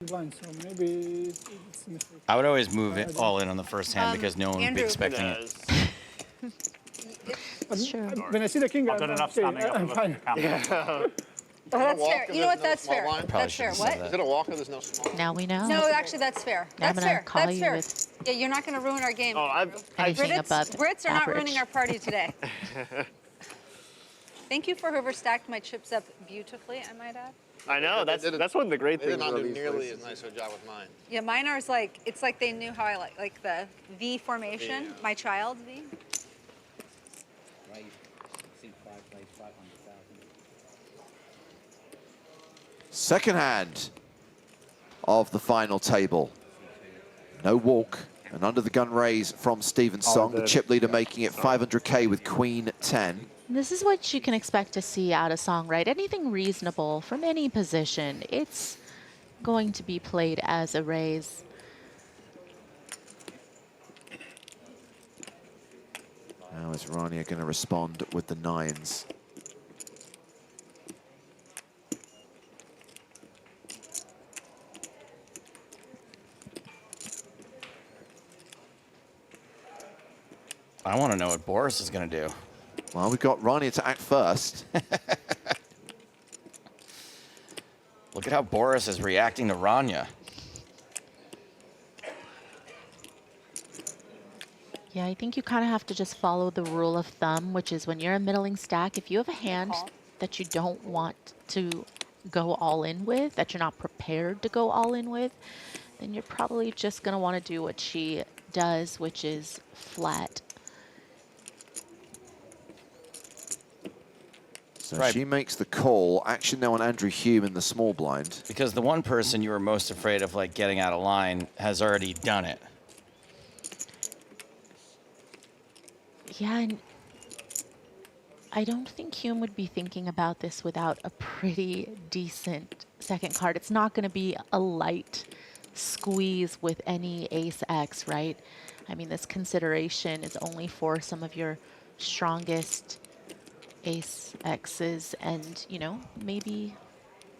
blind, so maybe it's a mistake. I would always move it all in on the first hand because no one would be Andrew. expecting it. It's true. When I see the king, I've done enough okay, standing up I'm and fine. looking at the camera. Oh, that's walk fair. if You know what? there's no That's small fair. blind? Probably That's fair. shouldn't have What? said that. Is it a walk if there's no small? Now we know. No, actually, that's fair. Now I'm That's gonna fair. call That's you fair. with Yeah, you're not going to ruin our game. Oh, anything above Brits are not average. ruining our party today. Thank you for whoever stacked my chips up beautifully, I might add. I know, They did that's one of the great They things did not about do these nearly races. as nice a job with mine. Yeah, mine are like, it's like they knew how I like the V formation, Yeah. my child V. Second hand of the final table. No walk, and under the gun raise from Stephen Song, the chip leader making it 500K with Queen 10. This is what you can expect to see out of Song, right? Anything reasonable from any position, it's going to be played as a raise. Now is Rania going to respond with the nines? I want to know what Boris is going to do. Well, we've got Rania to act first. Look at how Boris is reacting to Rania. Yeah, I think you kind of have to just follow the rule of thumb, which is when you're a middling stack, if you have a hand that you don't want to go all in with, that you're not prepared to go all in with, then you're probably just going to want to do what she does, which is flat. So Right. she makes the call. Action now on Andrew Hume in the small blind. Because the one person you were most afraid of like getting out of line has already done it. Yeah, and I don't think Hume would be thinking about this without a pretty decent second card. It's not going to be a light squeeze with any ace-x, right? I mean, this consideration is only for some of your strongest ace-x's, and, you know, maybe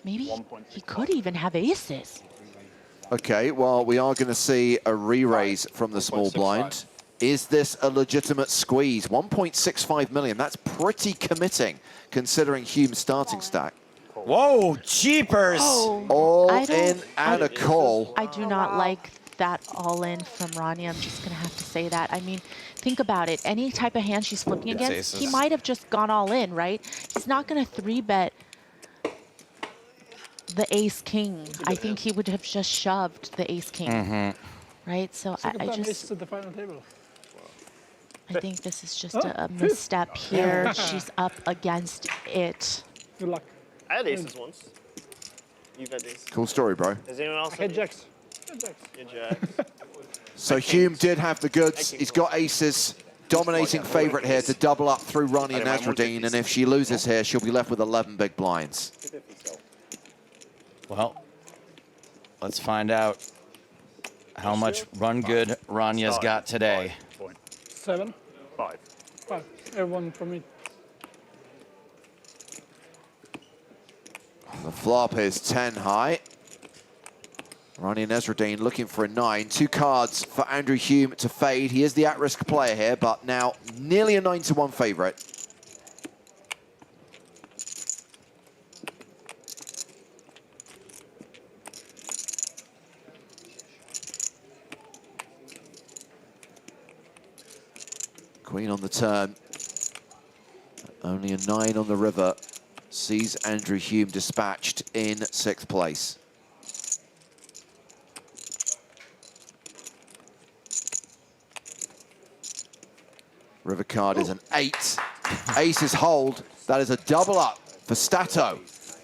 he could even have aces. Okay, well, we are going to see a re-raise from the small blind. Is this a legitimate squeeze? 1.65 million, that's pretty committing, considering Hume's starting stack. Whoa, jeepers! All in and a call. I do not like that all in from Rania. I'm just going to have to say that. I mean, think about it. Any type of hand she's flipping against, he might have just gone all in, right? He's not going to 3-bet the ace-king. I think he would have just shoved the ace-king, right? So I just... at the final table. I think this is just a misstep here. She's up against it. Good luck. I had aces once. You've had aces. Cool story, bro. Has anyone else Head jacks. Good jacks. So Hume did have the goods. He's got aces. Dominating favorite here to double up through Rania Nasreddine, and if she loses here, she'll be left with 11 big blinds. Well, let's find out how much run good Rania's got today. 7. 5. 5. Everyone from me. The flop is 10 high. Rania Nasreddine looking for a 9. 2 cards for Andrew Hume to fade. He is the at-risk player here, but now nearly a 9-1 favorite. Queen on the turn. Only a 9 on the river. Sees Andrew Hume dispatched in 6th place. River card is an 8. Aces hold. That is a double up for Stato.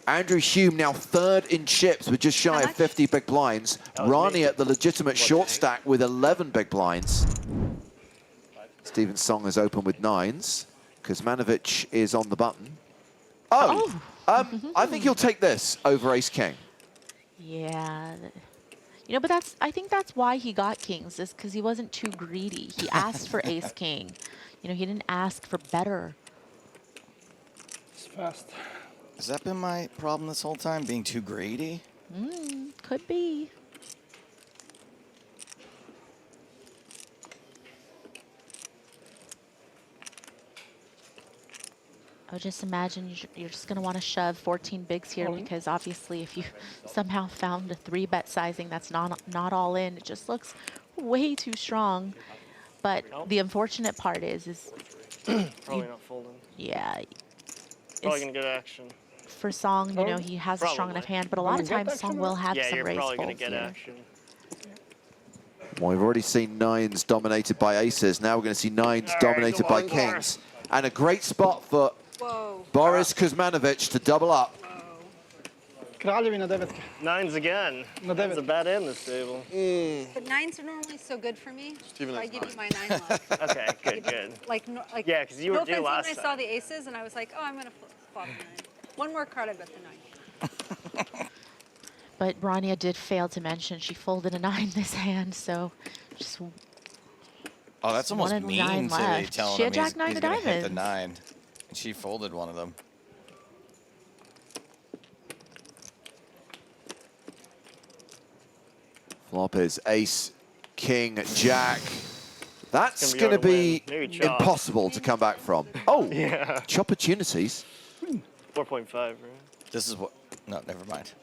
Andrew Hume now 3rd in chips with just shy of 50 big blinds. Rania, the legitimate short stack, with 11 big blinds. Stephen Song is open with 9s. Kuzmanovic is on the button. I think he'll take this over ace-king. Yeah. You know, but I think that's why he got kings, is because he wasn't too greedy. He asked for ace-king. You know, he didn't ask for better. It's fast. Has that been my problem this whole time, being too greedy? Could be. I would just imagine you're just going to want to shove 14 bigs here, because obviously if you somehow found a 3-bet sizing that's not all in, it just looks way too strong. But the unfortunate part is Probably not folding. yeah, Probably gonna get action. for Song, you know, he has a strong enough hand, but a lot of Gonna get times Song action? will have Yeah, some you're raise probably gonna folds get here. action. Well, we've already seen 9s dominated by aces. Now we're going to see 9s dominated by kings. And a great spot for Whoa. Boris Kuzmanovic to double up. Kraljevi na devetke. 9s again. Na That's a devet. bad end this table. But 9s are normally so good for me. Even So I at give you 9. my 9 luck. Okay, good, good. Like Yeah, 'cause you no were due offense, last when I saw time. the aces and I was like, oh, I'm gonna flop 9. One more card, I bet the 9. But Rania did fail to mention she folded a 9 this hand, so just Oh, that's almost One of mean 9 to be left. telling She him had he's, Jack 9 he's of going to hit the diamonds. 9. And she folded one of them. Flop is ace, king, jack. That's It's going gonna to be be hard to win. Maybe chop. impossible to come back from. Oh, Yeah. chop opportunities. 4.5, right? This is what... No, never mind.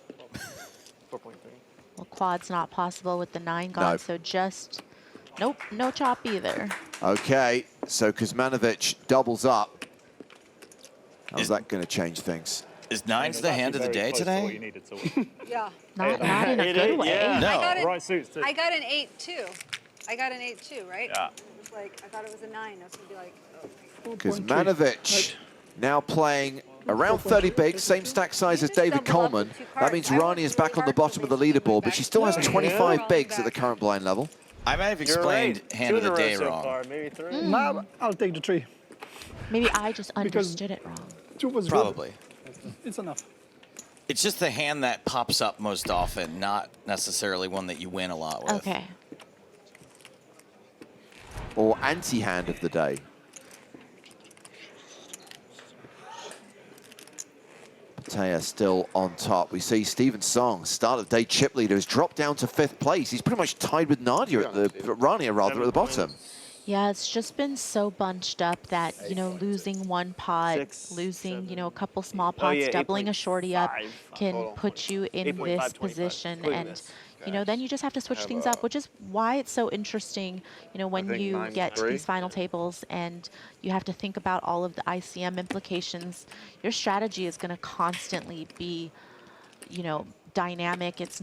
4.3. well, quad's not possible with the 9 gone, No. so just nope, no chop either. Okay, so Kuzmanovic doubles up. How's that going to change things? Is 9's the hand of the day today? Yeah. Not in a It good is, way. yeah. No. I got Right suits too. I got an 8 too. I got an 8 too, right? Yeah. It was like, I thought it was a 9. I was gonna be like, oh. 4.3. Kuzmanovic now playing around 30 bigs, same stack size as David Coleman. That means Rani is back on the bottom of the leaderboard, but she still has 25 bigs at the current blind level. I might have You're explained right. hand 2 of in the a row day so wrong. far, maybe 3. Now I'll take the 3. Maybe I just understood it wrong. 2 was Probably. good. It's enough. It's just the hand that pops up most often, not necessarily one that you win a lot with. Okay. Or anti-hand of the day. Pertea still on top. We see Stephen Song, start of day chip leader, has dropped down to 5th place. He's pretty much tied with Nadia at the Rania rather at the bottom. Yeah, it's just been so bunched up that, you know, losing one pot, 6, losing, 7. you know, a couple small pots, yeah, doubling a shorty up 8.5 can total. put you in 8.5, this 25, position. including And, this. you know, then you just have to switch things up, which is why it's so interesting, you know, when think you 9's get to 3. these final tables and you have to think about all of the ICM implications. Your strategy is going to constantly be, you know, dynamic. It's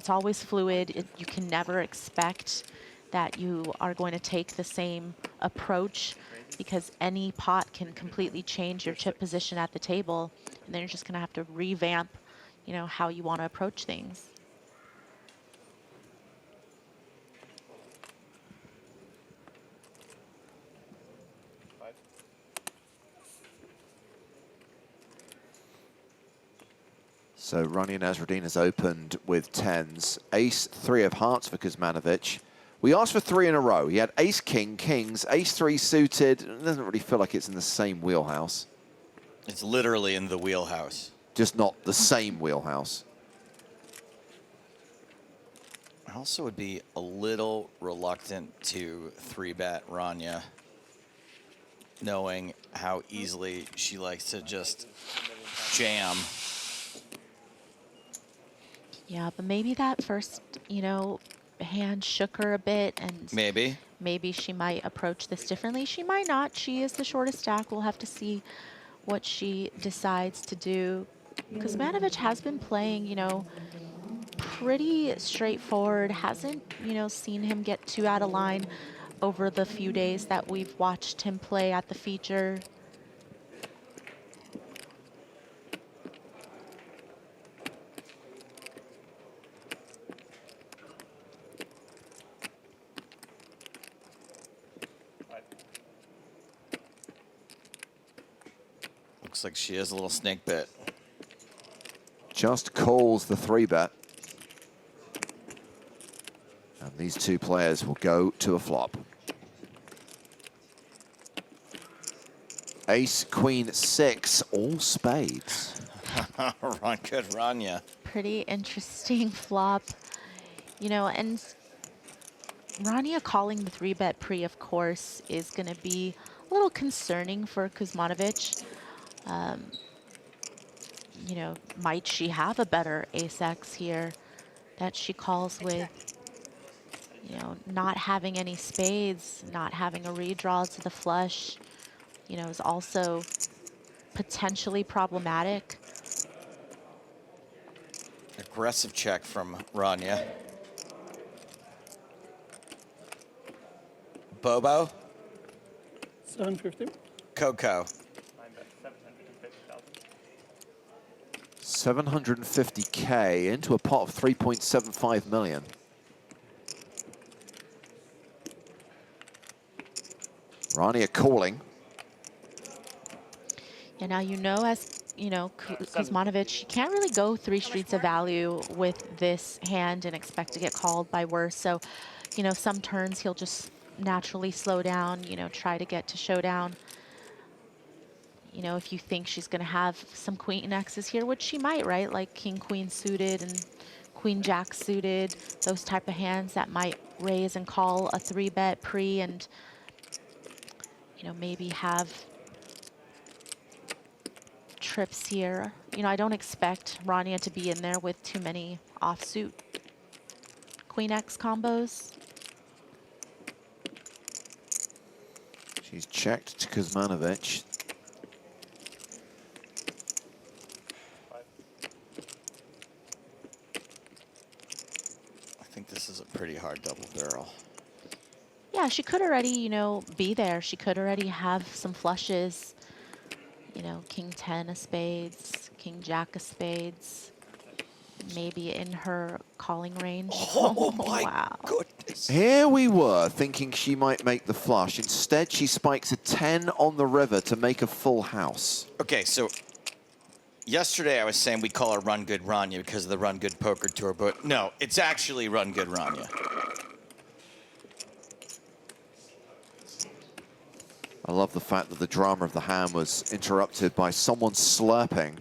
always fluid. You can never expect that you are going to take the same approach, because any pot can completely change your chip position at the table, and then you're just going to have to revamp, you know, how you want to approach things. So Rania Nasreddine has opened with 10s. Ace 3 of hearts for Kuzmanovic. We asked for 3 in a row. He had ace king, kings, ace 3 suited. It doesn't really feel like it's in the same wheelhouse. It's literally in the wheelhouse. Just not the same wheelhouse. I also would be a little reluctant to 3-bet Rania, knowing how easily she likes to just jam. Yeah, but maybe that first, you know, hand shook her a bit, and Maybe. she might approach this differently. She might not. She is the shortest stack. We'll have to see what she decides to do. Kuzmanovic has been playing, you know, pretty straightforward. Hasn't, you know, seen him get too out of line over the few days that we've watched him play at the feature. Looks like she is a little snake bit. Just calls the 3-bet. And these two players will go to a flop. Ace, queen, 6, all spades. Run, good Rania. pretty interesting flop, you know, and Rania calling the 3-bet pre, of course, is going to be a little concerning for Kuzmanovic. You know, might she have a better ace-x here that she calls with, you know, not having any spades, not having a redraw to the flush, you know, is also potentially problematic. Aggressive check from Rania. Bobo, 750. Coco. 750K into a pot of 3.75 million. Rania calling. Yeah, now you know, as you know, Kuzmanovic, you can't really go 3 streets of value with this hand and expect to get called by worse. So, you know, some turns he'll just naturally slow down, you know, try to get to showdown. You know, if you think she's going to have some queen X's here, which she might, right? Like king, queen suited and queen, jack suited, those type of hands that might raise and call a 3-bet pre and, you know, maybe have trips here. You know, I don't expect Rania to be in there with too many offsuit queen X combos. She's checked to Kuzmanovic. I think this is a pretty hard double barrel. Yeah, she could already, you know, be there. She could already have some flushes. You know, king 10 of spades, king jack of spades, maybe in her calling range. Oh my wow. goodness. Here we were thinking she might make the flush. Instead, she spikes a 10 on the river to make a full house. Okay, so yesterday I was saying we call her Run Good Rania because of the Run Good Poker Tour, but no, it's actually Run Good Rania. I love the fact that the drama of the hand was interrupted by someone slurping.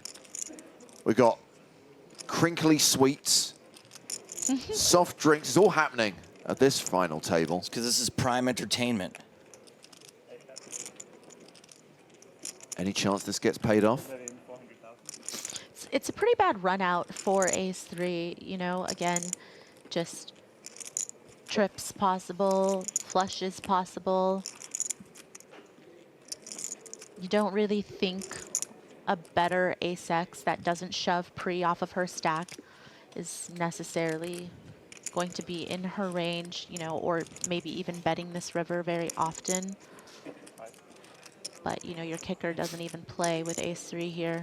We got crinkly sweets, soft drinks. It's all happening at this final table. Because this is prime entertainment. Any chance this gets paid off? It's a pretty bad run out for ace-3, you know, again, just trips possible, flushes possible. You don't really think a better ace-x that doesn't shove pre off of her stack is necessarily going to be in her range, you know, or maybe even betting this river very often. But, you know, your kicker doesn't even play with ace-3 here.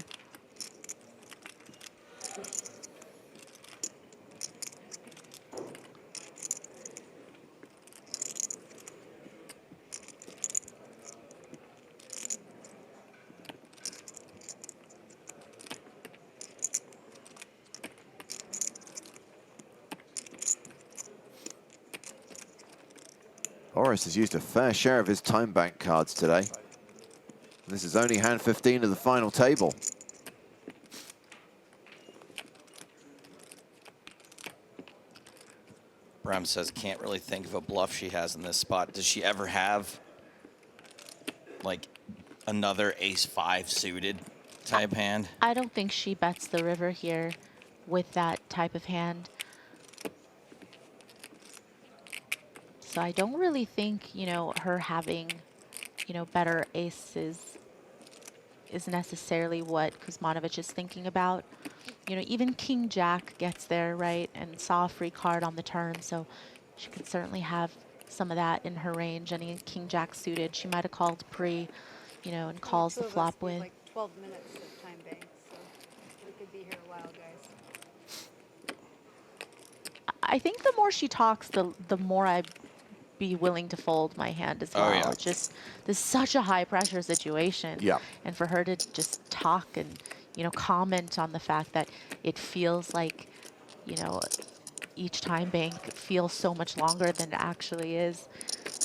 Boris has used a fair share of his time bank cards today. This is only hand 15 of the final table. Bram says can't really think of a bluff she has in this spot. Does she ever have like another ace-5 suited type hand? I don't think she bets the river here with that type of hand. So I don't really think, you know, her having, you know, better aces is necessarily what Kuzmanovic is thinking about. You know, even King Jack gets there, right, and saw a free card on the turn, so she could certainly have some of that in her range. Any King Jack suited, she might have called pre, you know, and calls the flop with. Like 12 minutes of time bank, so we could be here a while, guys. I think the more she talks, the more I'd be willing to fold my hand as well. Oh, yeah. It's just, this is such a high pressure situation. Yeah. And for her to just talk and, you know, comment on the fact that it feels like, you know, each time bank feels so much longer than it actually is,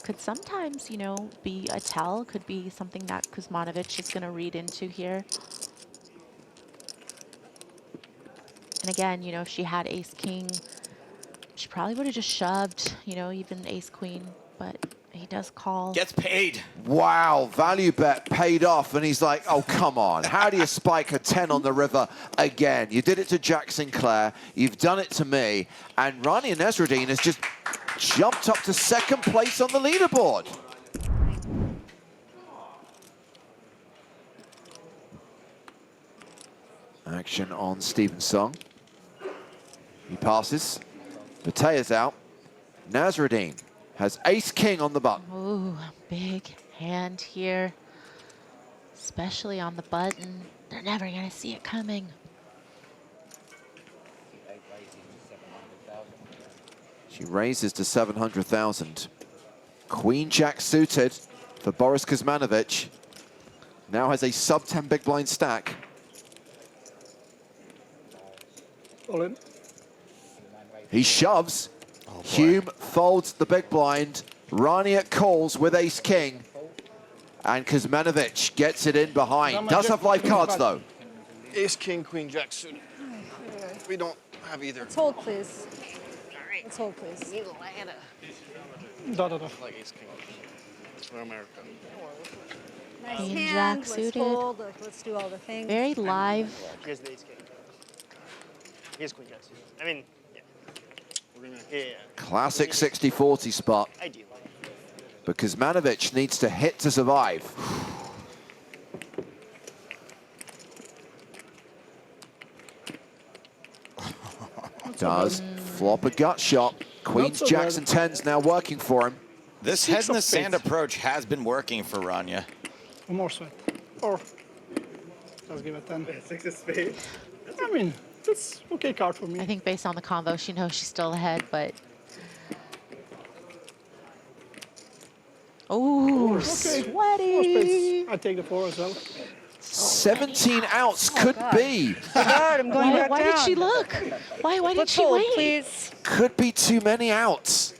could sometimes, you know, be a tell, could be something that Kuzmanovic is going to read into here. And again, you know, if she had ace king, she probably would have just shoved, you know, even ace queen, but he does call. Gets paid. Wow, value bet paid off, and he's like, oh, come on. How do you spike a 10 on the river again? You did it to Jack Sinclair, you've done it to me, and Rania Nasreddine has just jumped up to second place on the leaderboard. Action on Stephen Song. He passes. Pertea's out. Nasreddine has ace-king on the button. Ooh, big hand here, especially on the button. They're never gonna see it coming. She raises to 700,000. Queen Jack suited for Boris Kuzmanovic. Now has a sub-10 big blind stack. All in. He shoves. Hume folds the big blind. Rania calls with ace-king. And Kuzmanovic gets it in behind. Does have live cards, though. Ace, king, queen, jack suited. We don't have either. Let's hold, please. Let's hold, please. Da. Like ace, king. For America. Nice Queen hand. jack Let's suited. hold. Let's do all the things. Very live. Here's the ace king. Here's queen jack suited. I mean, yeah. Yeah. Classic 60-40 spot. Ideally. But Kuzmanovic needs to hit to survive. Does flop a gut shot. Queens, so jacks, bad. and tens now working for him. This Six head in the of sand spades. approach has been working for Rania. One more sweat. Or let's give it 10. 6 of spades. I mean, it's okay card for I me. think based on the convo, she knows she's still ahead, but. Ooh, Okay. sweaty. Four spades. I take the 4 as well. 17 outs could be. God, I'm going back Why down. did she look? Why did Let's she hold, wait? please. Could be too many outs.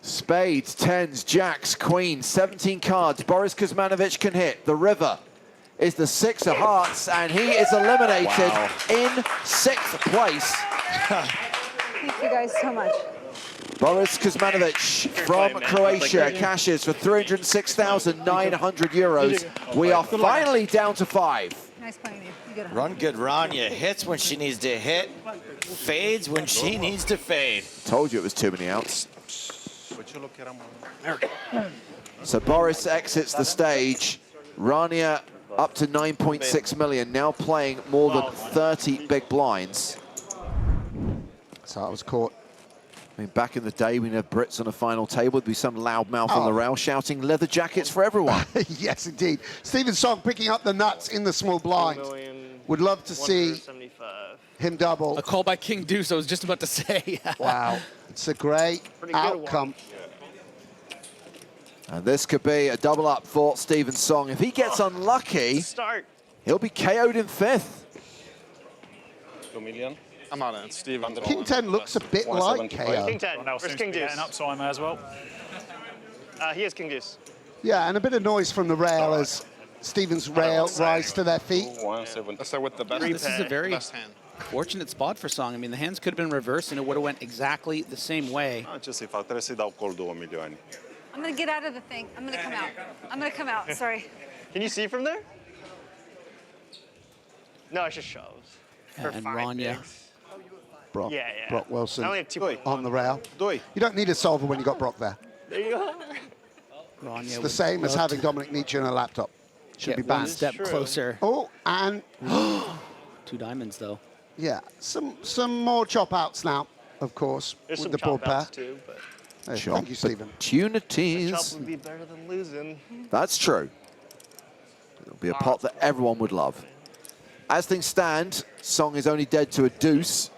Spades, tens, jacks, queens, 17 cards. Boris Kuzmanovic can hit. The river is the 6 of hearts, and he is eliminated in 6th place. Thank you guys so much. Boris Kuzmanovic from Croatia cashes for 306,900 euros. We are finally down to 5. Nice playing you. You get a Run good Rania. Hits when she needs to hit. Fades when she needs to fade. Told you it was too many outs. So Boris exits the stage. Rania up to 9.6 million, now playing more than 30 big blinds. So I was caught. I mean, back in the day, we'd have Brits on a final table. There'd be some loudmouth on the rail shouting leather jackets for everyone. Yes, indeed. Stephen Song picking up the nuts in the small blind. Would love to see him double. A call by King Deuce, I was just about to say. Wow. It's a great outcome. And this could be a double up for Stephen Song. If he gets unlucky, he'll be KO'd in 5th. 2 million. I'm not in. Steve, I'm King 10 looks a bit like KO. King 10. Where's King Deuce? Up, so I may as well. He is King Deuce. Yeah, and a bit of noise from the rail as Stephen's rail rise to their feet. 170. Let's start with the best. This is a very best hand. fortunate spot for Song. I mean, the hands could have been reversed and it would have went exactly the same way. Ci si fa 3 si dà col 2 milioni. I'm going to get out of the thing. I'm going to come out. I'm going to come out. Sorry. Can you see from there? No, it's just shoves. For And 5 Rania. bigs. Brock, Yeah, yeah. Brock I Wilson only have 2. on the rail. Doi. You don't need a solver when you got Brock there. There you go. Rania It's the would same as love having to Dominic Nietzsche on a laptop. Should be get one banned. step closer. Oh, and 2 diamonds, though. yeah, some more chop outs now, of course, There's with some the board chop pair. outs too, but Hey, thank you, Stephen. Opportunities. chop would be better than losing. That's true. It'll be a pot that everyone would love. As things stand, Song is only dead to a deuce.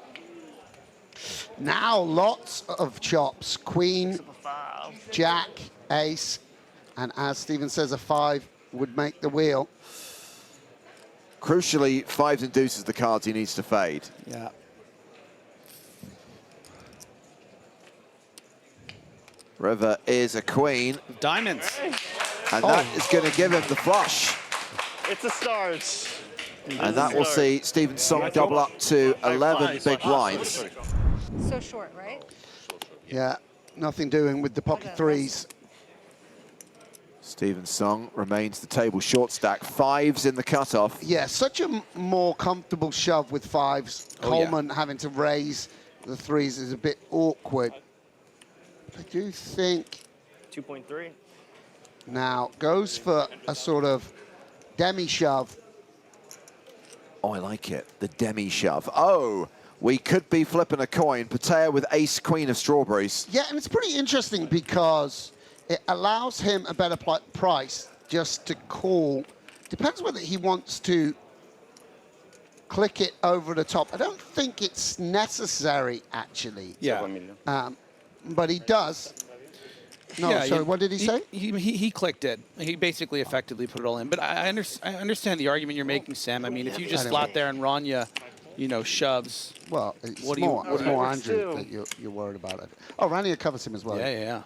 Now lots of chops. Queen, Jack, Ace, and as Stephen says, a 5 would make the wheel. Crucially, 5s and deuces the cards he needs to fade. Yeah. River is a queen, Diamonds. and that is going to give him the flush. It's the stars. And that will see Stephen Song double up to 11 big blinds. So short, right? Yeah, nothing doing with the pocket threes. Stephen Song remains the table short stack. Fives in the cutoff. Yeah, such a more comfortable shove with fives. Oh, yeah. Coleman having to raise the threes is a bit awkward. I do think 2.3. now goes for a sort of demi shove. Oh, I like it. The demi shove. Oh, we could be flipping a coin. Pertea with ace queen of strawberries. Yeah, and it's pretty interesting because it allows him a better price just to call. Depends whether he wants to click it over the top. I don't think it's necessary, actually. Yeah. 7 million. But he does. No, Yeah, sorry, you- what did he say? He clicked it. He basically effectively put it all in. But I understand the argument you're making, Sam. I mean, if you just flat there and Rania, you know, shoves. Well, it's What do you- more, what it's do you- more Andrew that you're worried about it. Oh, Rania covers him as well. Yeah.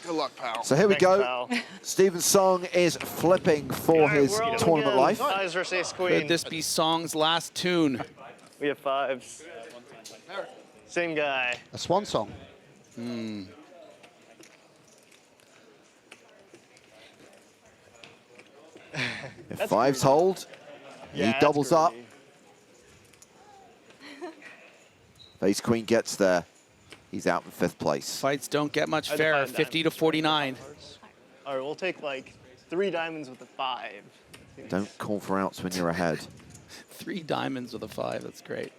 Good luck, pal. So here we Thanks, go. pal. Stephen Song is flipping for his We're on tournament again. life. Fives versus ace Could queen. this be Song's last tune? We have fives. Same guy. A swan song. If fives hold, Yeah, he that's doubles up. groovy. If ace queen gets there, he's out in 5th place. Fights don't get much I fairer. define 50 to 49. All right, we'll take like 3 diamonds with a 5. Don't call for outs when you're ahead. 3 diamonds with a 5. That's great.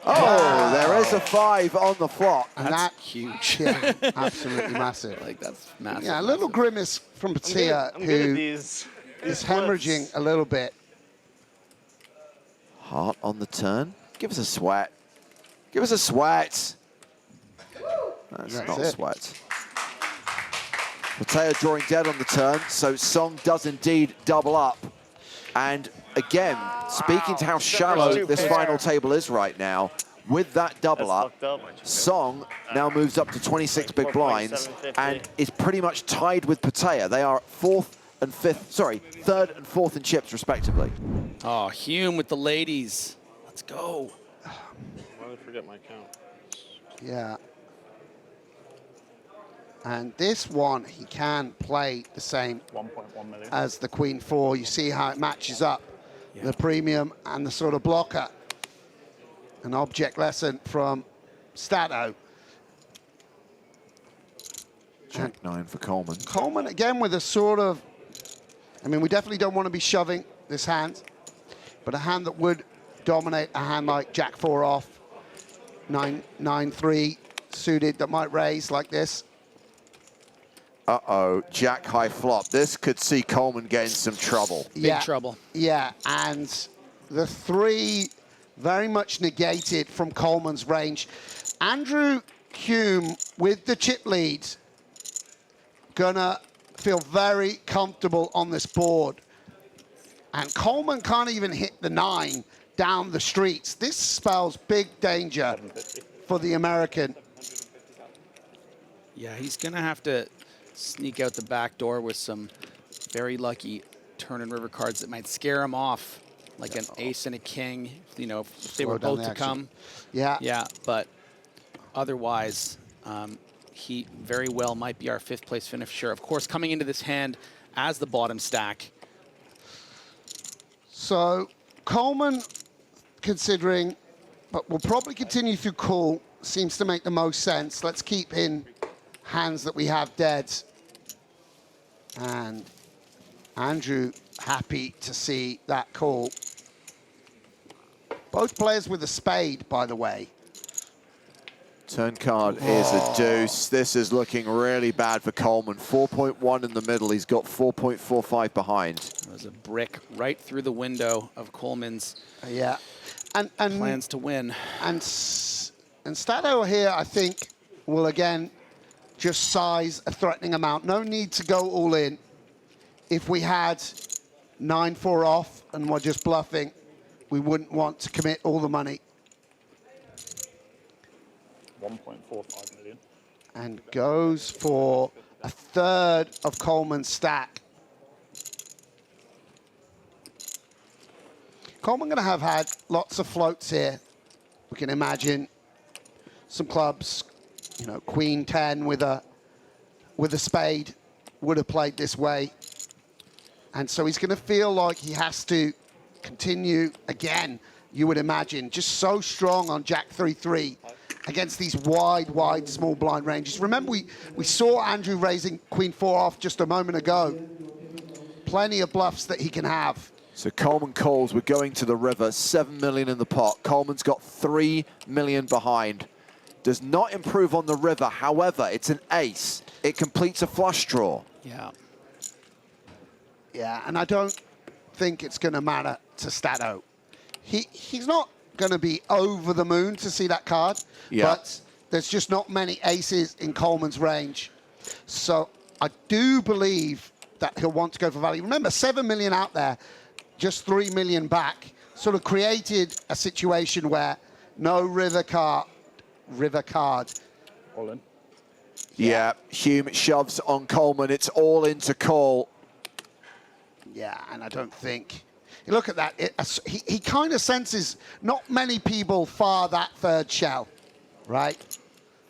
Oh, there is a 5 on the flop. And That's that, huge. yeah, absolutely massive. Like, that's massive. Yeah, a little grimace from Pertea, I'm good at who these. is flips. hemorrhaging a little bit. Heart on the turn. Give us a sweat. Give us a sweat. That's That's not it. sweat. Pertea drawing dead on the turn, so Song does indeed double up. And again, speaking to how shallow two this pair. final table is right now, with that double That's up, fucked up. Song now moves up to 26 big blinds 4.750. and is pretty much tied with Pertea. They are 3rd and 4th in chips respectively. Oh, Hume with the ladies. Let's go. Why did I forget my count? Yeah. And this one, he can play the same 1.1 million. as the Queen 4. You see how it matches up, the premium and the sort of blocker. An object lesson from Stato. Jack 9 for Coleman. Coleman, again, with a sort of, I mean, we definitely don't want to be shoving this hand, but a hand that would dominate a hand like Jack 4 off, 9-3 suited that might raise like this. Uh-oh, Jack high flop. This could see Coleman get in some trouble. Big trouble. Yeah, and the 3 very much negated from Coleman's range. Andrew Hume with the chip lead, gonna feel very comfortable on this board. And Coleman can't even hit the 9 down the streets. This spells big danger for the American. Yeah, he's going to have to sneak out the back door with some very lucky turn and river cards that might scare him off, like an ace and a king, you know, if they Slow were down both the to action. come. Yeah. Yeah, but otherwise, he very well might be our 5th place finisher. Of course, coming into this hand as the bottom stack. So Coleman, considering, but will probably continue through call, seems to make the most sense. Let's keep in hands that we have dead. And Andrew happy to see that call. Both players with a spade, by the way. Turn card is a deuce. This is looking really bad for Coleman. 4.1 in the middle. He's got 4.45 behind. There's a brick right through the window of Coleman's Yeah. And plans to win. And Stato here, I think, will again just size a threatening amount. No need to go all in. If we had 9-4 off and we're just bluffing, we wouldn't want to commit all the money. 1.45 million. And goes for a 1/3 of Coleman's stack. Coleman going to have had lots of floats here. We can imagine some clubs, you know, Queen 10 with a spade would have played this way. And so he's going to feel like he has to continue again, you would imagine. Just so strong on Jack 3-3 against these wide small blind ranges. Remember, we saw Andrew raising Queen 4 off just a moment ago. Plenty of bluffs that he can have. So Coleman calls, we're going to the river, 7 million in the pot. Coleman's got 3 million behind. Does not improve on the river, however, it's an ace. It completes a flush draw. Yeah. Yeah, and I don't think it's going to matter to Stato. He's not going to be over the moon to see that card, but there's just not many aces in Coleman's range. So I do believe that he'll want to go for value. Remember, 7 million out there, just 3 million back, sort of created a situation where no river card. All in. Yeah, Hume shoves on Coleman. It's all in to call. Yeah, and I don't think... Look at that. He kind of senses not many people fire that third shell, right?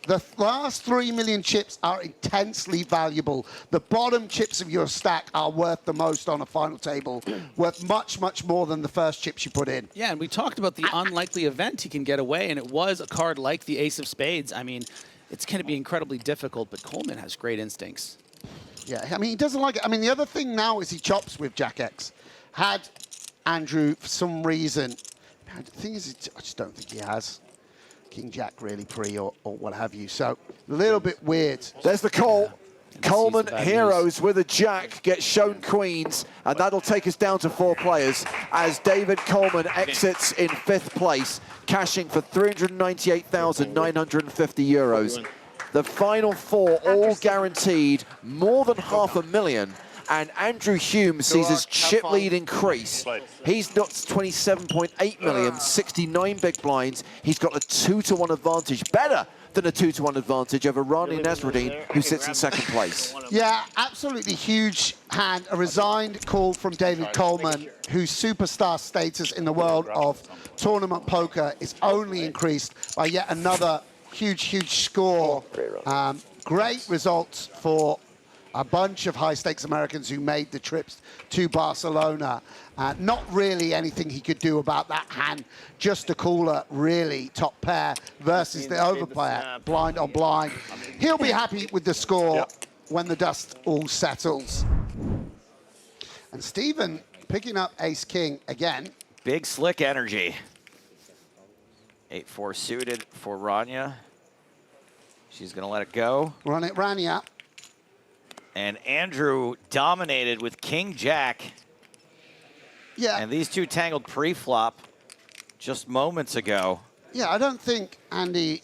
The last 3 million chips are intensely valuable. The bottom chips of your stack are worth the most on a final table, worth much more than the first chips you put in. Yeah, and we talked about the unlikely event he can get away, and it was a card like the Ace of Spades. I mean, it's going to be incredibly difficult, but Coleman has great instincts. Yeah, I mean, he doesn't like it. I mean, the other thing now is he chops with Jack X. Had Andrew, for some reason, the thing is, I just don't think he has King Jack really pre or what have you. So a little bit weird. There's the call. Yeah. Coleman heroes with a jack, gets shown queens, and that'll take us down to 4 players as David Coleman exits in 5th place, cashing for 398,950 euros. The final 4 all guaranteed more than $500,000. And Andrew Hume sees his chip lead increase. He's got 27.8 million, 69 big blinds. He's got a 2-to-1 advantage, better than a 2-to-1 advantage over Rani Nasreddine, who sits in 2nd place. Yeah, absolutely huge hand. A resigned call from David Coleman, whose superstar status in the world of tournament poker is only increased by yet another huge score. Great results for a bunch of high-stakes Americans who made the trips to Barcelona. Not really anything he could do about that hand. Just a cooler, really, top pair versus the overpair, blind on blind. He'll be happy with the score when the dust all settles. And Stephen picking up Ace-King again. Big slick energy. 8-4 suited for Rania. She's going to let it go. Run it, Rania. And Andrew dominated with King Jack. Yeah. And these two tangled pre-flop just moments ago. Yeah, I don't think Andy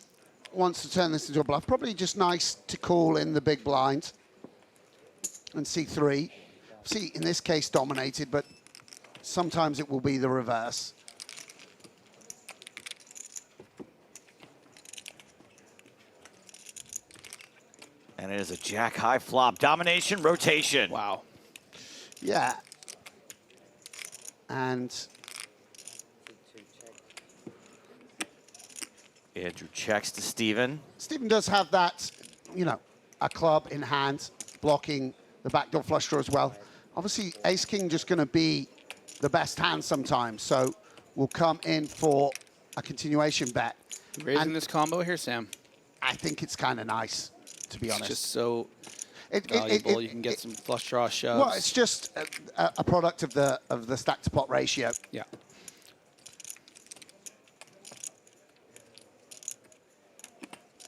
wants to turn this into a bluff. Probably just nice to call in the big blind and C3. See, in this case, dominated, but sometimes it will be the reverse. And it is a jack high flop. Domination, rotation. Wow. Yeah. And Andrew checks to Stephen. Stephen does have that, you know, a club in hand, blocking the backdoor flush draw as well. Obviously, Ace-King just going to be the best hand sometimes, so we'll come in for a continuation bet. Raising this combo here, Sam. I think it's kind of nice, to be honest. It's just so valuable. You can get some flush draw shoves. Well, it's just a product of the stack to pot ratio. Yeah.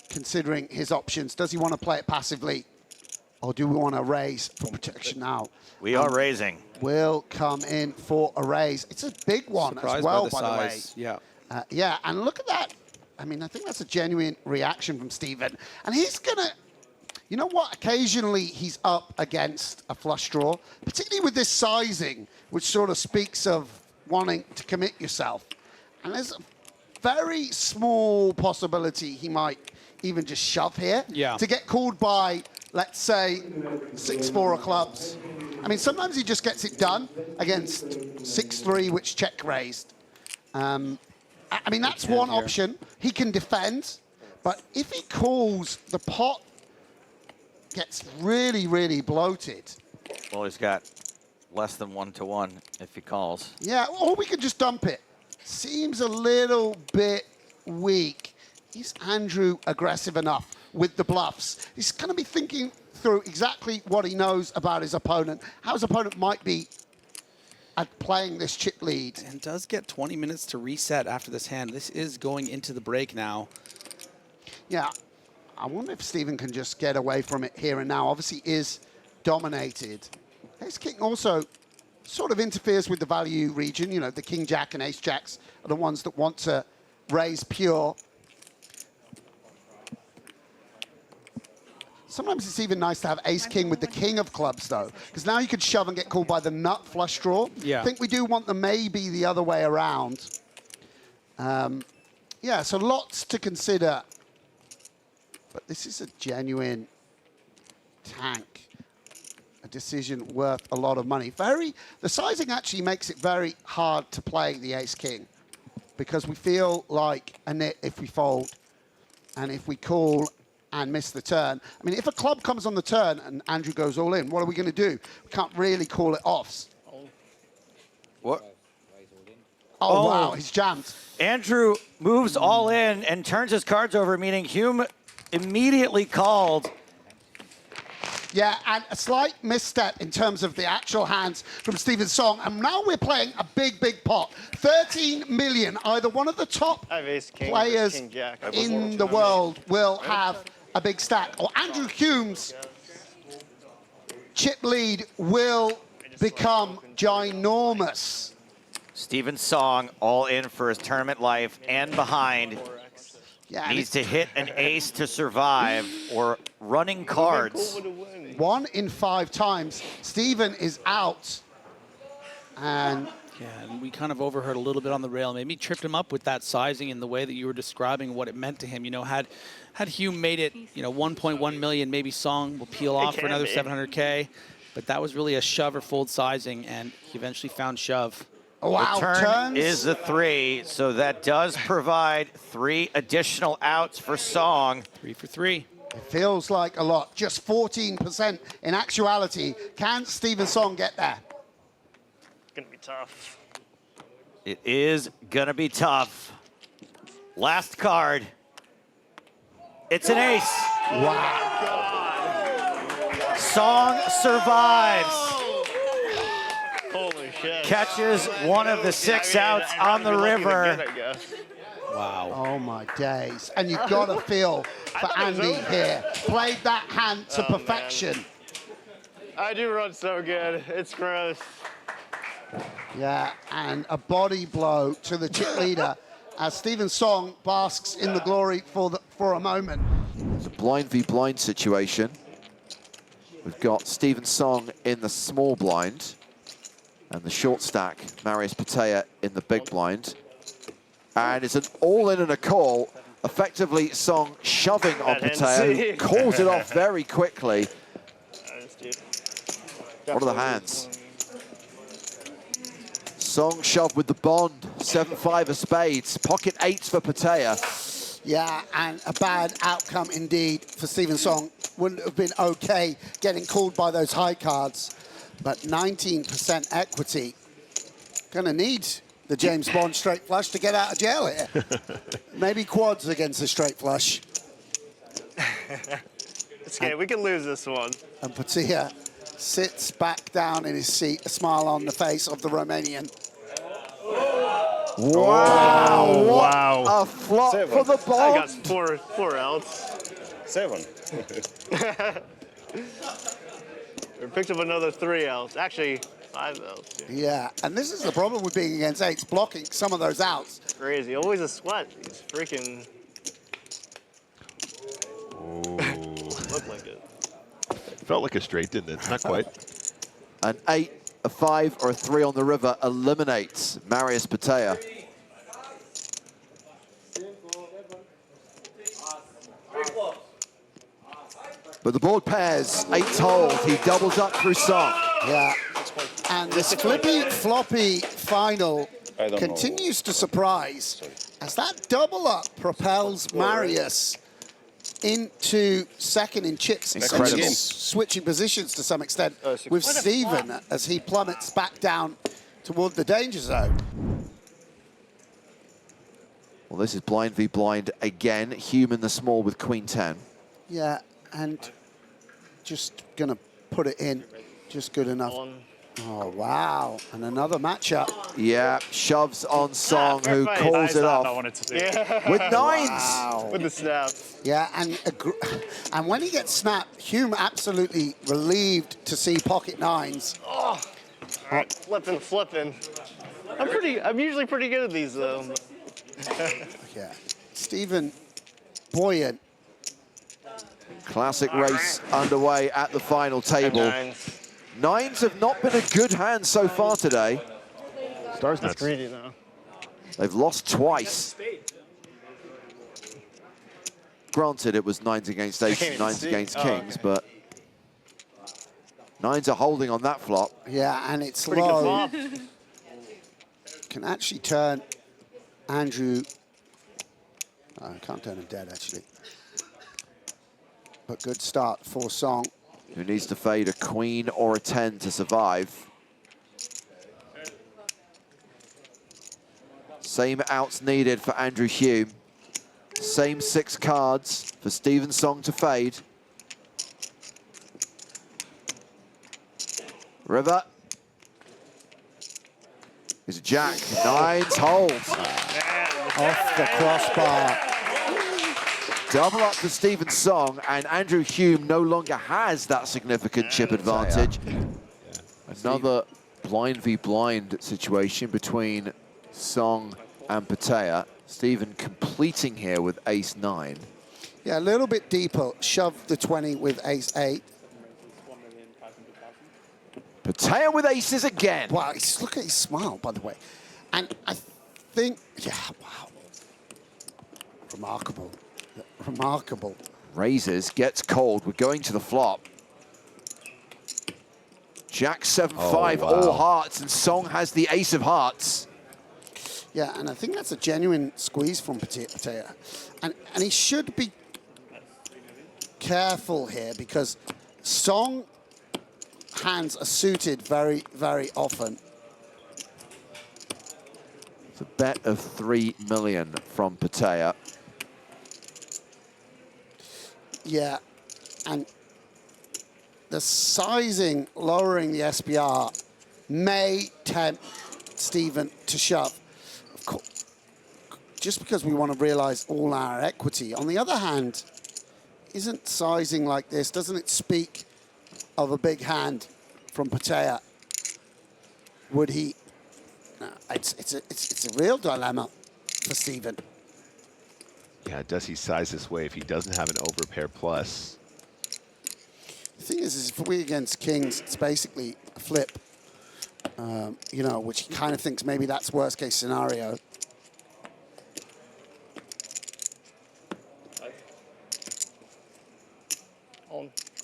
Considering his options, does he want to play it passively, or do we want to raise for protection now? We are raising. Will come in for a raise. It's a big one as well, by the way. Yeah. Yeah, and look at that. I mean, I think that's a genuine reaction from Stephen. And he's going to, you know what? Occasionally he's up against a flush draw, particularly with this sizing, which sort of speaks of wanting to commit yourself. And there's a very small possibility he might even just shove here to get called by, let's say, 6-4 of clubs. I mean, sometimes he just gets it done against 6-3, which check raised. I mean, that's one option. He can defend, but if he calls, the pot gets really, really bloated. Well, he's got less than 1-to-1 if he calls. Yeah, or we could just dump it. Seems a little bit weak. Is Andrew aggressive enough with the bluffs? He's going to be thinking through exactly what he knows about his opponent, how his opponent might be at playing this chip lead. And does get 20 minutes to reset after this hand. This is going into the break now. Yeah, I wonder if Stephen can just get away from it here and now. Obviously is dominated. Ace King also sort of interferes with the value region. You know, the King Jack and Ace Jacks are the ones that want to raise pure. Sometimes it's even nice to have Ace King with the King of Clubs, though, because now you could shove and get called by the nut flush draw. Yeah. I think we do want the maybe the other way around. Yeah, so lots to consider. But this is a genuine tank, a decision worth a lot of money. The sizing actually makes it very hard to play the Ace King, because we feel like a nit if we fold, and if we call and miss the turn. I mean, if a club comes on the turn and Andrew goes all in, what are we going to do? We can't really call it off. What? Oh, wow, he's jammed. Andrew moves all in and turns his cards over, meaning Hume immediately called. Yeah, and a slight misstep in terms of the actual hands from Stephen Song. And now we're playing a big, big pot. 13 million. Either one of the top players in the world will have a big stack, or Andrew Hume's chip lead will become ginormous. Stephen Song all in for his tournament life and behind. Yeah, needs to hit an ace to survive or running cards. 1 in 5 times. Stephen is out. And yeah, and we kind of overheard a little bit on the rail. Maybe tripped him up with that sizing in the way that you were describing what it meant to him. You know, had Hume made it, you know, 1.1 million, maybe Song will peel off for another 700K. But that was really a shove or fold sizing, and he eventually found shove. Wow, the turn turns. is a 3, so that does provide 3 additional outs for Song. 3 for 3. It feels like a lot. Just 14% in actuality. Can Stephen Song get there? It's going to be tough. It is going to be tough. Last card. It's an ace. Wow. Song survives. Holy shit. Catches one of the 6 outs on the river. Wow. Oh, my days. And you've got to feel for Andy here. Played that hand to perfection. Man. I do run so good. It's gross. Yeah, and a body blow to the chip leader as Stephen Song basks in the glory for a moment. It's a blind v blind situation. We've got Stephen Song in the small blind and the short stack, Marius Pertea in the big blind. And it's an all-in and a call. Effectively, Song shoving on Pertea, who calls it off very quickly. What are the hands? Song shove with the bond, 7-5 of spades, pocket 8s for Pertea. Yeah, and a bad outcome indeed for Stephen Song. Wouldn't have been okay getting called by those high cards, but 19% equity. Gonna need the James Bond straight flush to get out of jail here. Maybe quads against a straight flush. It's okay, we can lose this one. And Pertea sits back down in his seat, a smile on the face of the Romanian. Wow! Wow. A flop for the I bond. got four outs. 7. We picked up another 3 outs. Actually, 5 outs. Yeah, and this is the problem with being against 8s, blocking some of those outs. Crazy. Always a sweat. These freaking... Look like it. Felt like a straight, didn't it? Not quite. An 8, a 5, or a 3 on the river eliminates Marius Pertea. But the board pairs, 8's hold. He doubles up through Song. Yeah. And this flippy-floppy final continues to surprise as that double-up propels Marius into second in chips. Incredible. Switching positions to some extent with Stephen as he plummets back down toward the danger zone. Well, this is blind v blind again. Hume in the small with queen 10. Yeah, and just gonna put it in, just good enough. Oh, wow, and another matchup. Yeah, shoves on Song, who calls it off. With nines. Wow. With the snap. Yeah, and when he gets snapped, Hume absolutely relieved to see pocket nines. Oh, all right, flipping. I'm usually pretty good at these though. Yeah, Stephen buoyant. Classic race underway at the final table. Nines have not been a good hand so far today. Stars That's nuts. greedy though. They've lost twice. Granted, it was nines against aces, and nines against kings, but nines are holding on that flop. Yeah, and it's Pretty low. good flop. Can actually turn Andrew. I can't turn him dead, actually. But good start for Song. Who needs to fade a queen or a 10 to survive. Same outs needed for Andrew Hume. Same 6 cards for Stephen Song to fade. River. Is a jack. Nines holds. Off the crossbar. Double up for Stephen Song, and Andrew Hume no longer has that significant chip advantage. Another blind v blind situation between Song and Pertea. Stephen completing here with ace-9. Yeah, a little bit deeper. Shove the 20 with ace-8. Pertea with aces again. Wow, look at his smile, by the way. And I think, yeah, wow. Remarkable. Remarkable. Raises, gets cold. We're going to the flop. Jack 7-5, all hearts, and Song has the ace of hearts. Yeah, and I think that's a genuine squeeze from Pertea. And he should be careful here because Song hands are suited very, very often. It's a bet of 3 million from Pertea. Yeah, and the sizing, lowering the SPR may tempt Stephen to shove. Of course, just because we want to realize all our equity. On the other hand, isn't sizing like this, doesn't it speak of a big hand from Pertea? Would he? No, it's a real dilemma for Stephen. Yeah, does he size this way if he doesn't have an overpair plus? The thing is if we against kings, it's basically a flip, you know, which he kind of thinks maybe that's worst case scenario.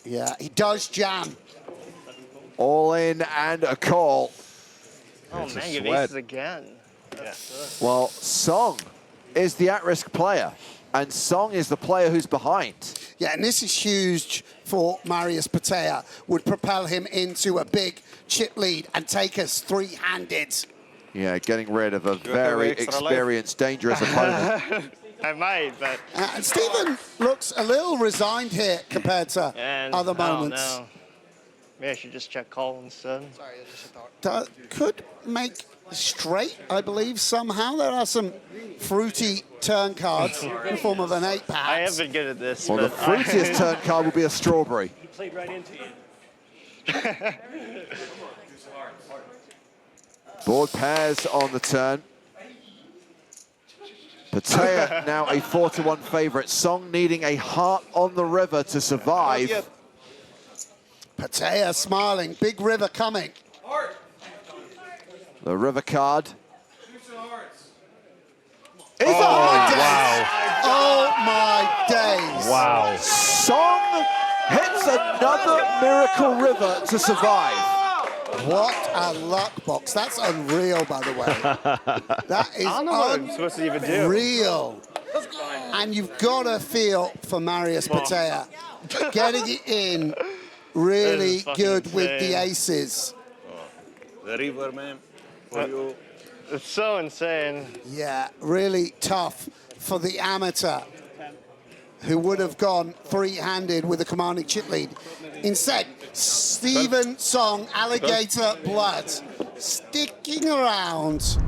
Yeah, he does jam. All in and a call. Oh man, you have aces again. Well, Song is the at-risk player, and Song is the player who's behind. Yeah, and this is huge for Marius Pertea. Would propel him into a big chip lead and take us three-handed. Yeah, getting rid of a very experienced, dangerous opponent. I might, but... And Stephen looks a little resigned here compared to other moments. I don't know. Maybe I should just check call instead. Sorry, I just thought. Could make straight, I believe, somehow. There are some fruity turn cards in the form of an 8 perhaps. I have been good at this. Well, the fruitiest turn card will be a strawberry. He played right into you. Board pairs on the turn. Pertea now a 4-1 favorite. Song needing a heart on the river to survive. Pertea smiling, big river coming. The river card. Oh my days. Wow. Song hits another miracle river to survive. What a luck box. That's unreal, by the way. That is I don't know what I'm supposed to even do. unreal. And you've got to feel for Marius Pertea. Getting it in really good with the aces. The river, man, for you. It's so insane. Yeah, really tough for the amateur who would have gone three-handed with a commanding chip lead. Instead, Stephen Song, Alligator Blood, sticking around.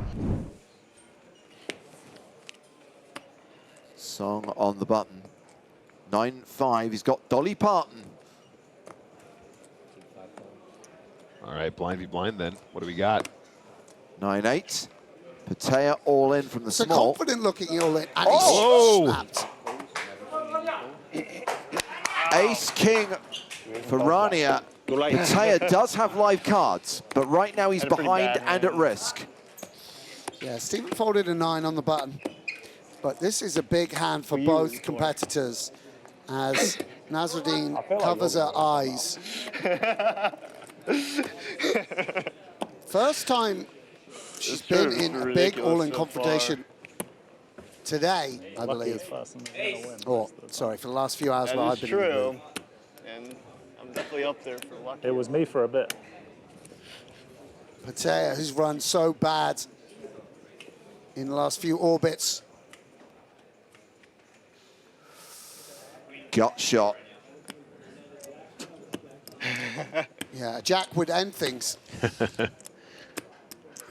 Song on the button. 9-5. He's got Dolly Parton. All right, blind v blind then. What do we got? 9-8. Pertea all in from the So small. confident looking all in. And Oh! he snapped. Ace King for Rania. Pertea does have live cards, but right now he's behind and at risk. Yeah, Stephen folded a 9 on the button. But this is a big hand for both competitors as Nasreddine covers her eyes. First time she's been in a big all-in confrontation today, I believe. Or, sorry, for the last few hours while I've been in the room. And I'm definitely up there for lucky. It was me for a bit. Pertea, who's run so bad in the last few orbits. Gut shot. Yeah, a jack would end things. In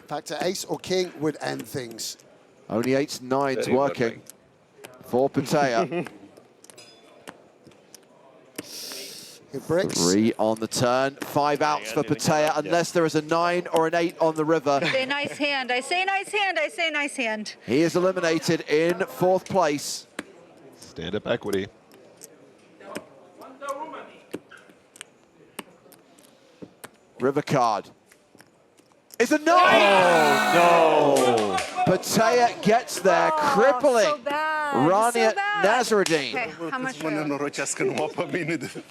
fact, an ace or king would end things. Only 8s, 9s working for Pertea. It bricks. 3 on the turn, 5 outs for Pertea, unless there is a 9 or an 8 on the river. Say nice hand. I say nice hand. I say nice hand. He is eliminated in 4th place. Stand-up equity. River card. It's a 9! Oh, no! Pertea gets there, crippling So bad. Rania So bad. Nasreddine. Okay, how much?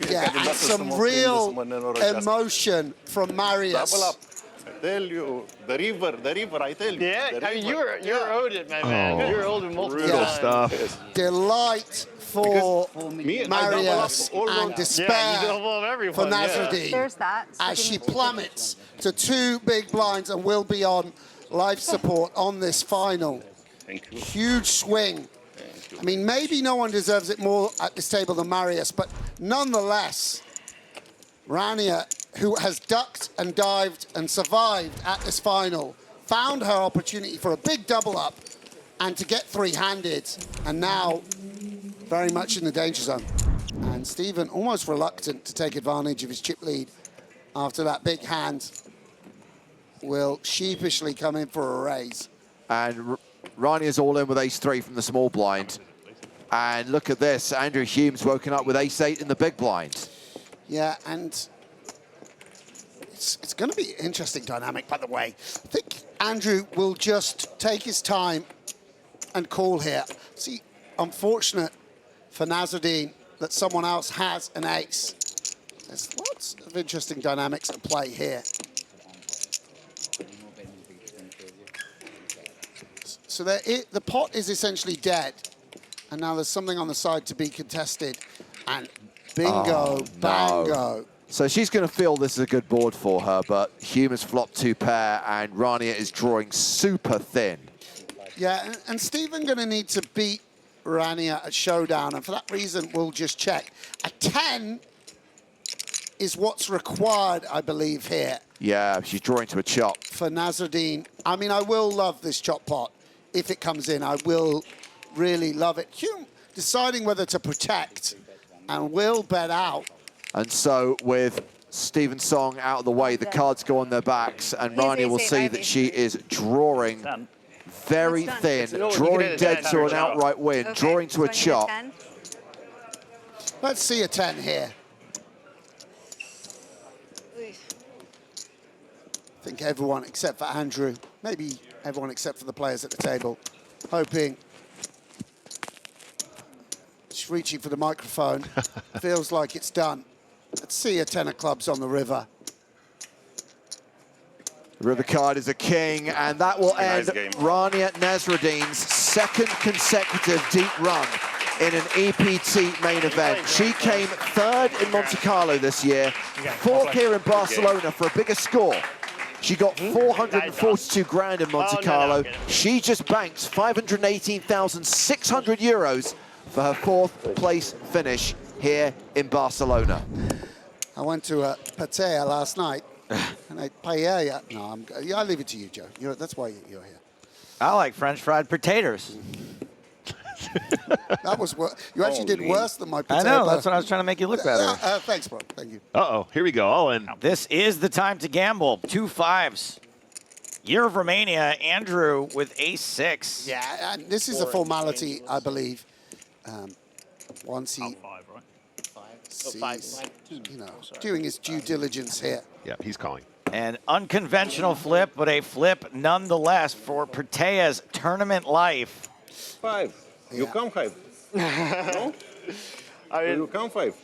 Yeah, and some real emotion from Marius. I tell you, the river, I tell you. Yeah, I mean, you're owed it, my man. You're owed it multiple Brutal times. stuff. Delight for Marius and Yeah, you despair double up for everyone. Yeah. Nasreddine There's that. as she plummets to 2 big blinds and will be on life support on this final. Thank you. Huge swing. I mean, maybe no one deserves it more at this table than Marius, but nonetheless, Rania, who has ducked and dived and survived at this final, found her opportunity for a big double up and to get three-handed, and now very much in the danger zone. And Stephen almost reluctant to take advantage of his chip lead after that big hand will sheepishly come in for a raise. And Rania's all in with ace-3 from the small blind. And look at this, Andrew Hume's woken up with ace-8 in the big blind. Yeah, and it's going to be an interesting dynamic, by the way. I think Andrew will just take his time and call here. See, unfortunate for Nasreddine that someone else has an ace. There's lots of interesting dynamics at play here. So the pot is essentially dead, and now there's something on the side to be contested, and bingo, bango. So she's going to feel this is a good board for her, but Hume has flopped 2 pair, and Rania is drawing super thin. Yeah, and Stephen going to need to beat Rania at showdown, and for that reason, we'll just check. A 10 is what's required, I believe, here. Yeah, she's drawing to a chop. For Nasreddine. I mean, I will love this chop pot. If it comes in, I will really love it. Hume deciding whether to protect and will bet out. And so with Stephen Song out of the way, the cards go on their backs, and Rania will see that she is drawing very thin, drawing dead to an outright win, drawing to a chop. Let's see a 10 here. I think everyone except for Andrew, maybe everyone except for the players at the table, hoping. She's reaching for the microphone. Feels like it's done. Let's see a 10 of clubs on the river. River card is a king, and that will end Nice game. Rania Nasreddine's second consecutive deep run in an EPT main event. She came third in Monte Carlo this year, fourth here in Barcelona for a bigger score. She got 442 grand in Monte Carlo. She just banks 518,600 euros for her fourth place finish here in Barcelona. I went to Pertea last night, and I PAYOUT. No, I'll leave it to you, Joe. That's why you're here. I like French fried potatoes. That was you actually did worse than my potato. I know, that's what I was trying to make you look better. Thanks, bro. Thank you. Uh-oh, here we go, all in. This is the time to gamble. 2 5s. Year of Romania, Andrew with ace-6. Yeah, and this is a formality, I believe. Once he sees, doing his due diligence here. Yeah, he's calling. An unconventional flip, but a flip nonetheless for Pertea's tournament life. 5. You come 5. No? You come 5.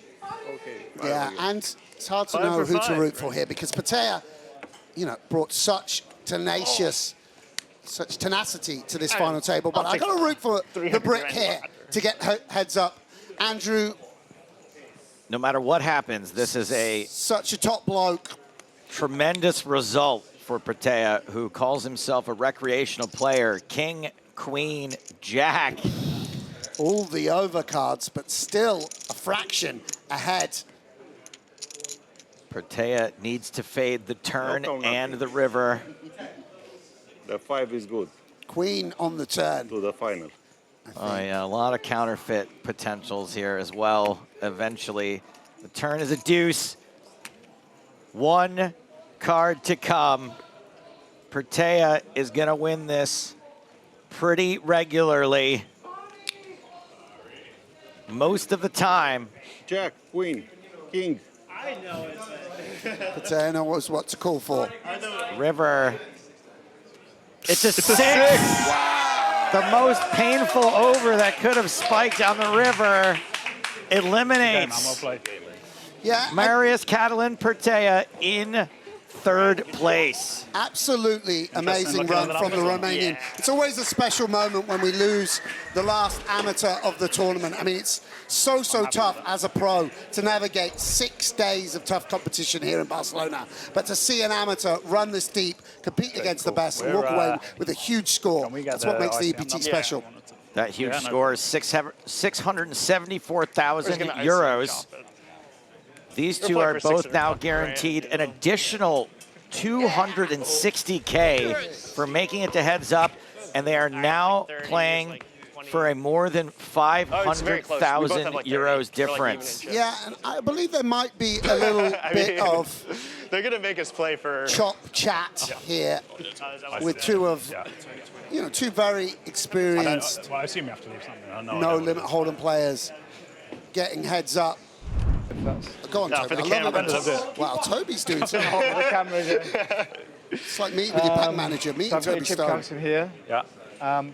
Okay. Yeah, and it's hard to know who to root for here because Pertea, brought such tenacity to this final table. But I got to root for the Brit here to get heads up. Andrew. No matter what happens, this is such a top bloke. Tremendous result for Pertea, who calls himself a recreational player. King, Queen, Jack. All the overcards, but still a fraction ahead. Pertea needs to fade the turn and the river. The 5 is good. Queen on the turn. To the final. Oh yeah, a lot of counterfeit potentials here as well. Eventually, the turn is a deuce. 1 card to come. Pertea is gonna win this pretty regularly. Most of the time. Jack, Queen, King. I know it. Pertea knows what to call for. River. It's a 6. Wow. The most painful over that could have spiked on the river eliminates. Yeah. Marius Catalin Pertea in third place. Absolutely amazing run from the Romanian. It's always a special moment when we lose the last amateur of the tournament. I mean, it's so tough as a pro to navigate 6 days of tough competition here in Barcelona. But to see an amateur run this deep, compete against the best, and walk away with a huge score, that's what makes the EPT special. That huge score is 674,000 euros. These two are both now guaranteed an additional 260K for making it to heads up, and they are now playing for a more than 500,000 euros difference. Yeah, and I believe there might be a little bit of they're going to make us play for chop chat here with two very experienced I assume you have to leave something. no limit hold'em players getting heads up. Go on, Toby. I love it. Wow, Toby's doing something. It's like meeting with your pack manager. Meeting I've got Toby your chip Stone. counts in here. Yeah.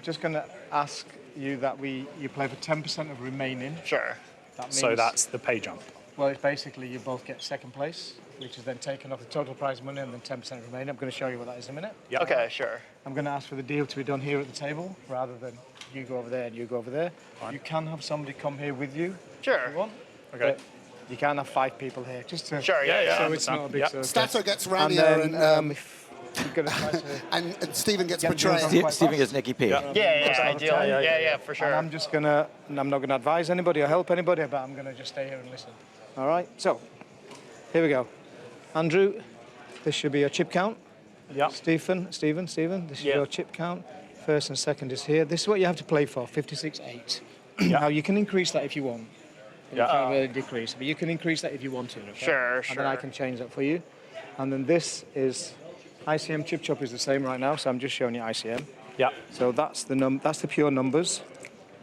Just going to ask you that you play for 10% of remaining. Sure. That means, So that's the pay jump. Well, it's basically you both get second place, which is then taken off the total prize money and then 10% remaining. I'm going to show you what that is in a minute. Yep. Okay, sure. I'm going to ask for the deal to be done here at the table rather than you go over there and you go over there. Fine. You can have somebody come here with you Sure. if you want. Okay. But you can't have 5 people here. Just to Sure, yeah. so it's not a big circle. Stato gets And Rania then, if you're going to and Stephen gets Yeah, Betrayal. Stephen gets Nicky P. Yeah, ideal. Yeah, for sure. And I'm just gonna, I'm not gonna advise anybody or help anybody, but I'm gonna just stay here and listen. All right, so here we go. Andrew, this should be your chip count. Yeah. Stephen, this is your chip count. First and second is here. This is what you have to play for, 56.8. Now you can increase that if you want. You can't really decrease, but you can increase that if you want to. Okay? Sure. And then I can change that for you. And then this is ICM chip chop is the same right now, so I'm just showing you ICM. Yeah. So that's the pure numbers,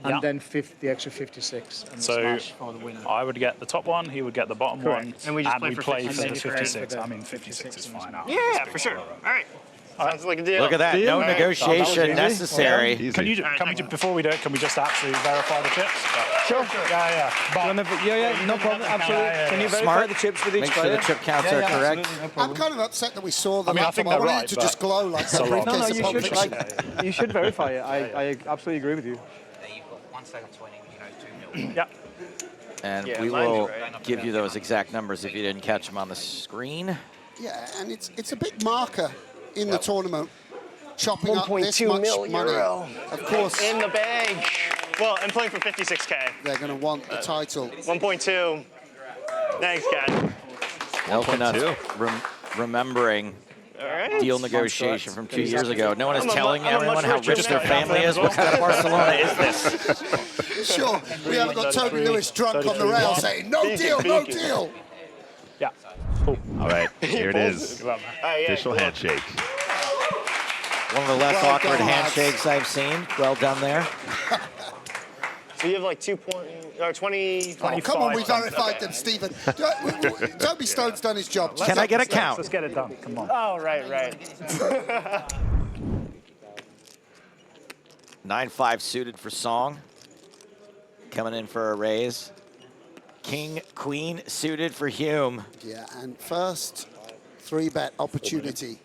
and then the extra 56 and the smash for the winner. I would get the top one, he would get the bottom one, And we just play we'd for play for 56. the 56. And then I mean, you play for 56 is the fine. Yeah, for sure. All right. Sounds like a deal. Look at that. No negotiation necessary. Can we before we do it, can we just actually verify the chips? Sure. Yeah. Yeah, no problem. Absolutely. Can you verify Smart. the chips with each Make sure player? the chip counts are correct. Absolutely, no I'm problem. kind of upset that we saw the I mean, I laptop. think I they're wanted right, it to but- just glow like So a right. briefcase No, of you Pulp should, Fiction. you should verify it. I absolutely agree with you. You've got 1 second 20, you know, 2-0. Yeah. And Yeah, we mine's will right. give you those exact numbers if you didn't catch them on the screen. Yeah, and it's a big marker in the tournament, chopping up this 1.2 much mil money. euro. Of course, In the bag. Well, I'm playing for 56K. they're going to want the title. 1.2. Thanks, guys. Elkinut remembering All right. deal negotiation from 2 years ago. No one is I'm a telling mu- I'm a everyone much how richer rich their man. family is. What kind of Barcelona is this? Sure, we haven't got Tony Lewis drunk on the rail saying, no deal, no deal. Yeah. Cool. All right, here it is. Yeah, Official cool. handshake. One of the less Well awkward done, lads. handshakes I've seen. Well done there. So you have like 20. Oh, come on, we verified them, Stephen. Toby Stone's done his job. Can I get a count? Let's get it done. Come on. Oh, right. 9-5 suited for Song. Coming in for a raise. King, Queen suited for Hume. Yeah, and first 3-bet opportunity.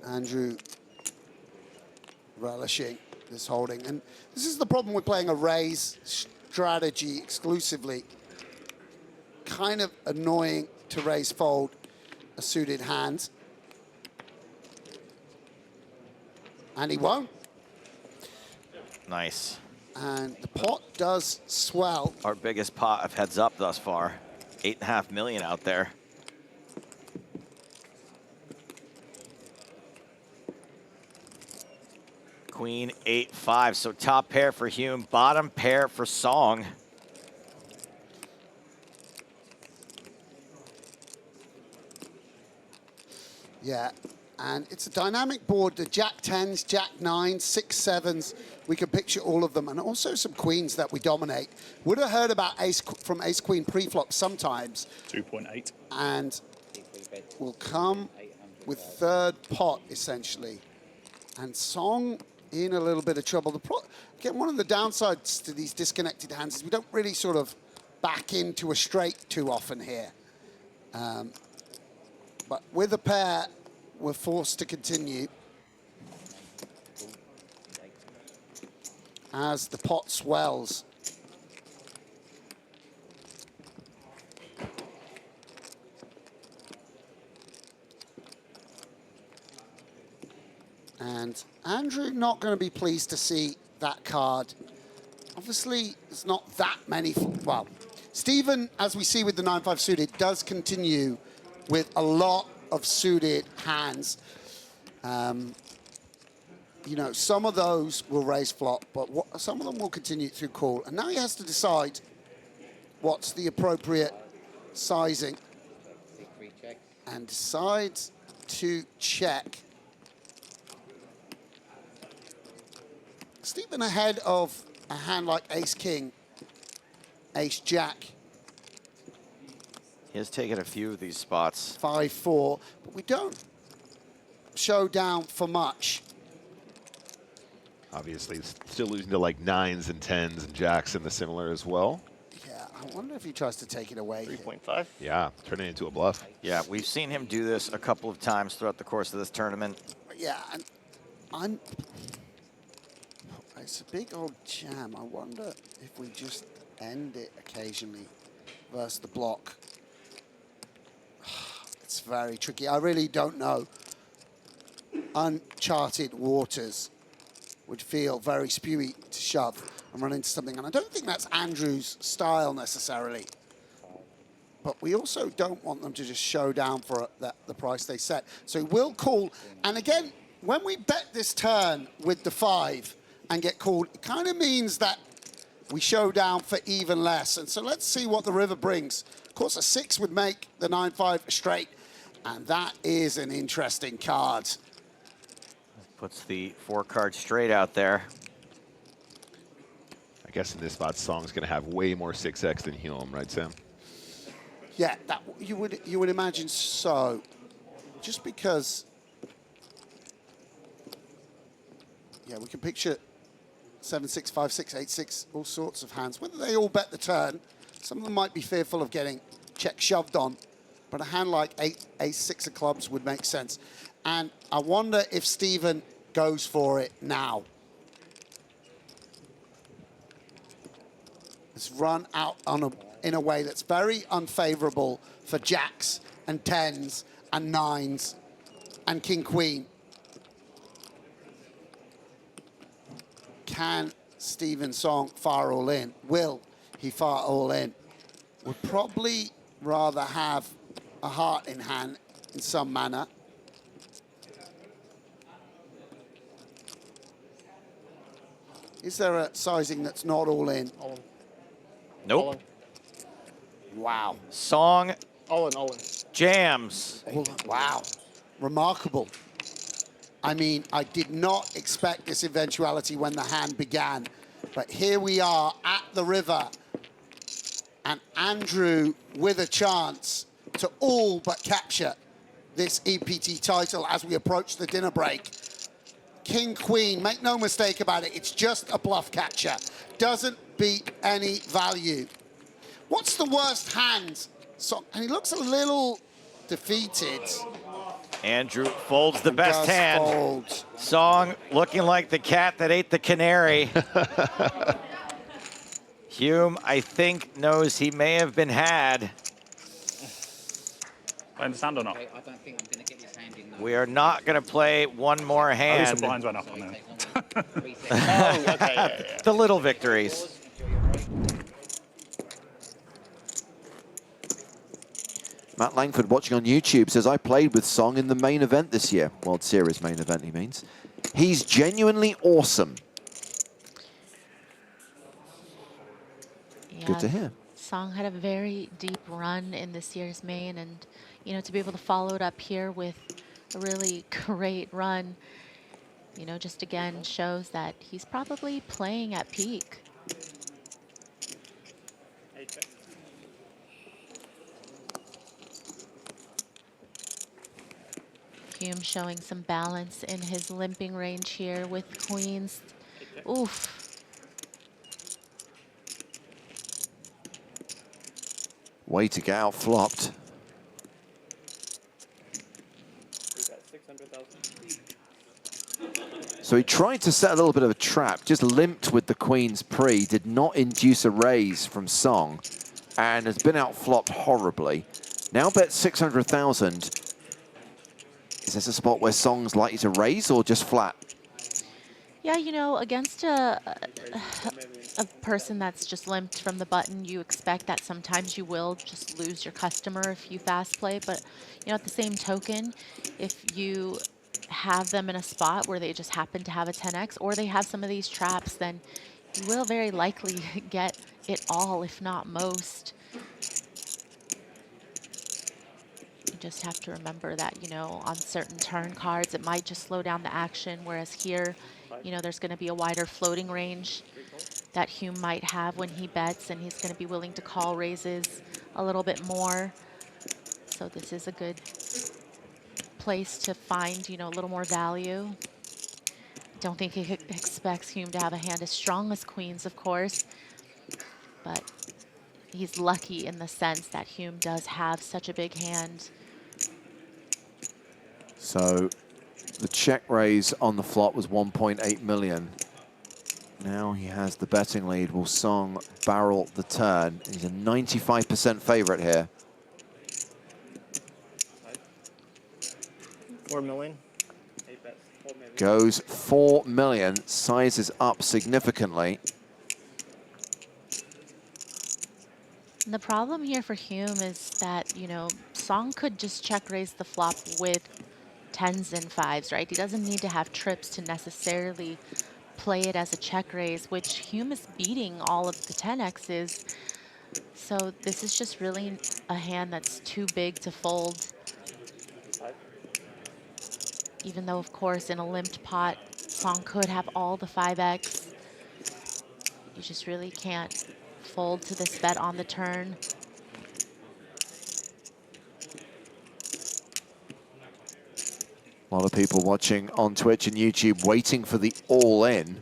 Andrew relishing this holding. And this is the problem with playing a raise strategy exclusively. Kind of annoying to raise fold a suited hand. And he won't. Nice. And the pot does swell. Our biggest pot of heads up thus far. 8.5 million out there. Queen 8-5. So top pair for Hume, bottom pair for Song. Yeah, and it's a dynamic board. The Jack 10s, Jack 9s, 6 7s. We can picture all of them, and also some queens that we dominate. Would have heard about from Ace Queen pre-flop sometimes. 2.8. And will come with third pot, essentially. And Song in a little bit of trouble. Again, one of the downsides to these disconnected hands is we don't really sort of back into a straight too often here. But with a pair, we're forced to continue as the pot swells. And Andrew not going to be pleased to see that card. Obviously, it's not that many. Well, Stephen, as we see with the 9-5 suited, does continue with a lot of suited hands. You know, some of those will raise flop, but some of them will continue through call. And now he has to decide what's the appropriate sizing and decides to check. Stephen ahead of a hand like Ace-King, Ace-Jack. He has taken a few of these spots. 5-4, but we don't show down for much. Obviously, it's still losing to like 9s and 10s and jacks and the similar as well. Yeah, I wonder if he tries to take it away. 3.5. Yeah, turning it into a bluff. Yeah, we've seen him do this a couple of times throughout the course of this tournament. Yeah, and it's a big old jam. I wonder if we just end it occasionally versus the block. It's very tricky. I really don't know. Uncharted waters would feel very spewy to shove and run into something. And I don't think that's Andrew's style necessarily. But we also don't want them to just show down for the price they set. So we'll call. And again, when we bet this turn with the 5 and get called, it kind of means that we show down for even less. And so let's see what the river brings. Of course, a 6 would make the 9-5 straight. And that is an interesting card. Puts the 4-card straight out there. I guess in this spot, Song's going to have way more 6x than Hume, right, Sam? Yeah, that you would imagine so. just because, yeah, we can picture 7-6, 5-6, 8-6, all sorts of hands. Whether they all bet the turn, some of them might be fearful of getting check shoved on, but a hand like Ace-6 of clubs would make sense. And I wonder if Stephen goes for it now. It's run out on in a way that's very unfavorable for jacks and tens and nines and king queen. Can Stephen Song fire all in? Will he fire all in? Would probably rather have a heart in hand in some manner. Is there a sizing that's not all in? All in. Nope. All in. Wow. Song All in, all in. jams. Wow. Remarkable. I mean, I did not expect this eventuality when the hand began, but here we are at the river, and Andrew with a chance to all but capture this EPT title as we approach the dinner break. King, Queen, make no mistake about it, it's just a bluff catcher. Doesn't beat any value. What's the worst hand? So, and he looks a little defeated. Andrew folds the best does hand. fold. Song looking like the cat that ate the canary. Hume, I think, knows he may have been had. I understand or not? I don't think I'm going to get this hand in. We are not going to play one more At least the hand. blinds went up on there. Oh, okay, yeah. The little victories. Matt Langford watching on YouTube says, I played with Song in the main event this year. World Series main event, he means. He's genuinely awesome. Yeah, Good to hear. Song had a very deep run in this year's main, and you know, to be able to follow it up here with a really great run, you know, just again shows that he's probably playing at peak. Hume showing some balance in his limping range here with queens. Oof. Way to get out flopped. So he tried to set a little bit of a trap, just limped with the Queen's pre, did not induce a raise from Song, and has been out flopped horribly. Now bet 600,000. Is this a spot where Song's likely to raise or just flat? Yeah, you know, against a person that's just limped from the button, you expect that sometimes you will just lose your customer if you fast play. But, you know, at the same token, if you have them in a spot where they just happen to have a 10x or they have some of these traps, then you will very likely get it all, if not most. You just have to remember that, you know, on certain turn cards, it might just slow down the action, whereas here, you know, there's going to be a wider floating range that Hume might have when he bets, and he's going to be willing to call raises a little bit more. So this is a good place to find, you know, a little more value. Don't think he expects Hume to have a hand as strong as queens, of course, but he's lucky in the sense that Hume does have such a big hand. So the check raise on the flop was 1.8 million. Now he has the betting lead. Will Song barrel the turn? He's a 95% favorite here. 4 million. Goes 4 million, sizes up significantly. And the problem here for Hume is that, you know, Song could just check raise the flop with 10s and 5s, right? He doesn't need to have trips to necessarily play it as a check raise, which Hume is beating all of the 10x's. So this is just really a hand that's too big to fold. Even though, of course, in a limped pot, Song could have all the 5x. You just really can't fold to this bet on the turn. A lot of people watching on Twitch and YouTube waiting for the all-in.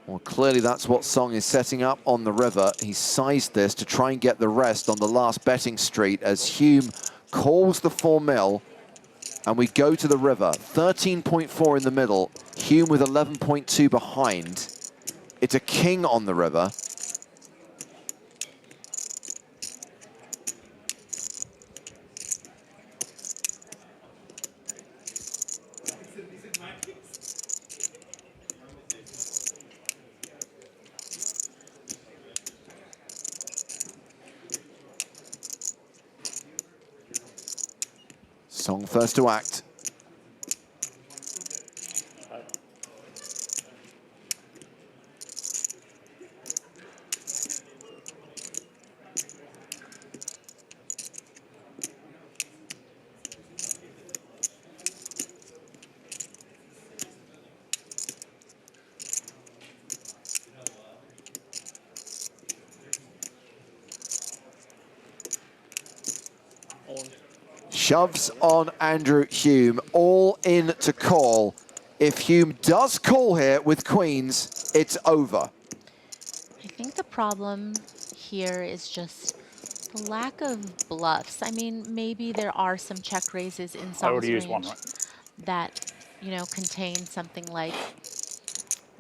Well, clearly that's what Song is setting up on the river. He sized this to try and get the rest on the last betting street as Hume calls the 4 mil, and we go to the river. 13.4 in the middle, Hume with 11.2 behind. It's a king on the river. Song first to act. Shoves on Andrew Hume, all in to call. If Hume does call here with queens, it's over. I think the problem here is just the lack of bluffs. I mean, maybe there are some check raises in Song's range that, you know, contain something like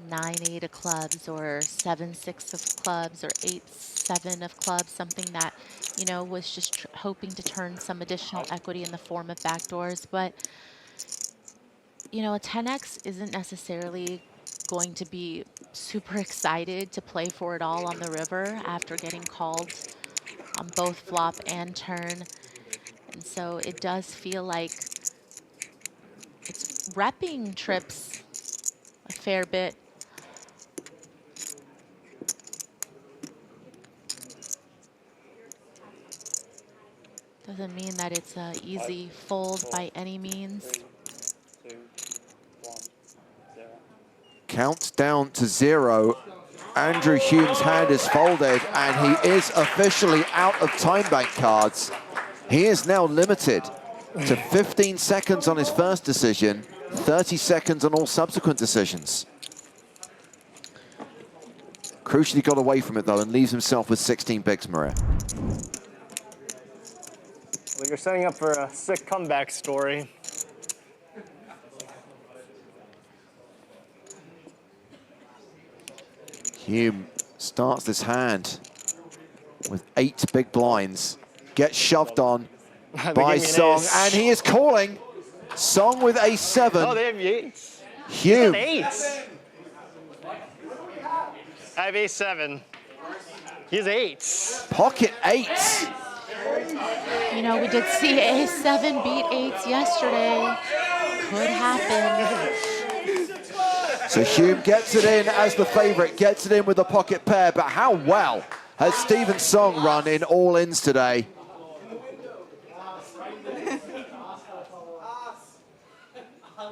9-8 of clubs or 7-6 of clubs or 8-7 of clubs, something that, you know, was just hoping to turn some additional equity in the form of backdoors. But, you know, a 10x isn't necessarily going to be super excited to play for it all on the river after getting called on both flop and turn. And so it does feel like it's repping trips a fair bit. Doesn't mean that it's an easy fold by any means. Counts down to 0. Andrew Hume's hand is folded, and he is officially out of time bank cards. He is now limited to 15 seconds on his first decision, 30 seconds on all subsequent decisions. Crucially got away from it, though, and leaves himself with 16 bigs, Maria. Well, you're setting up for a sick comeback story. Hume starts this hand with 8 big blinds, gets shoved on by Song, and he is calling. Song with a 7. Oh, they have 8. Hume. 8. I have A7. He has 8. Pocket 8. You know, we did see A7 beat 8s yesterday. Could happen. So Hume gets it in as the favorite, gets it in with a pocket pair, but how well has Stephen Song run in all-ins today?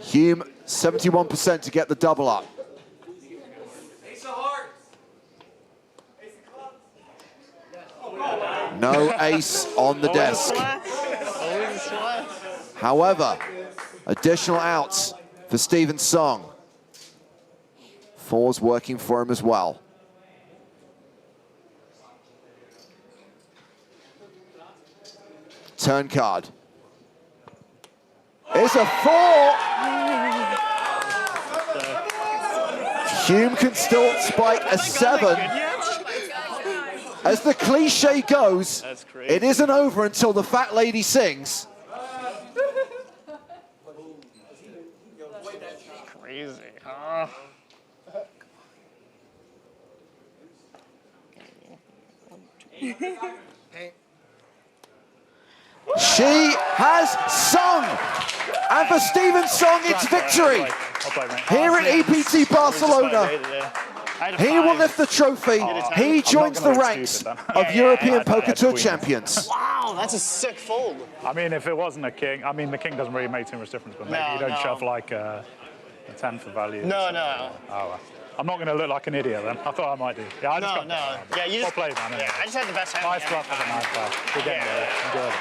Hume, 71% to get the double up. No ace on the desk. However, additional outs for Stephen Song. 4's working for him as well. Turn card. It's a 4. Hume can still spike a 7. As the cliche goes, it isn't over until the fat lady sings. Crazy. She has sung, and for Stephen Song, it's victory. Here at EPT Barcelona, he will lift the trophy. He joins the ranks of European Poker Tour champions. Wow, that's a sick fold. I mean, if it wasn't a king, I mean, the king doesn't really make too much difference, but maybe you don't shove like a 10 for value. No, no. Oh, well. I'm not going to look like an idiot then. I thought I might do. Yeah, I just got Yeah, you just well played, man. Yeah, I just had the best hand. Nice bluff with a nice bluff. Good game, enjoy it.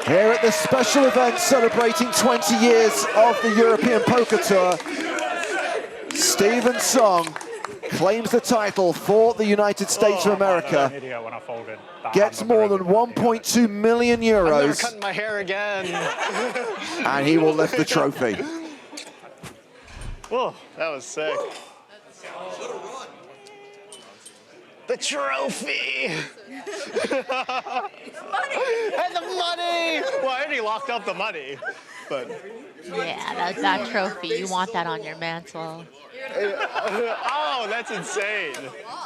Here at this special event celebrating 20 years of the European Poker Tour, Stephen Song claims the title for the United States of America, gets more than 1.2 million I'm never euros, cutting my hair again. and he will lift the trophy. Whoa, that was sick. The trophy! And the money! Well, I already locked up the money, but... Yeah, that trophy, you want that on your mantle. Oh, that's insane.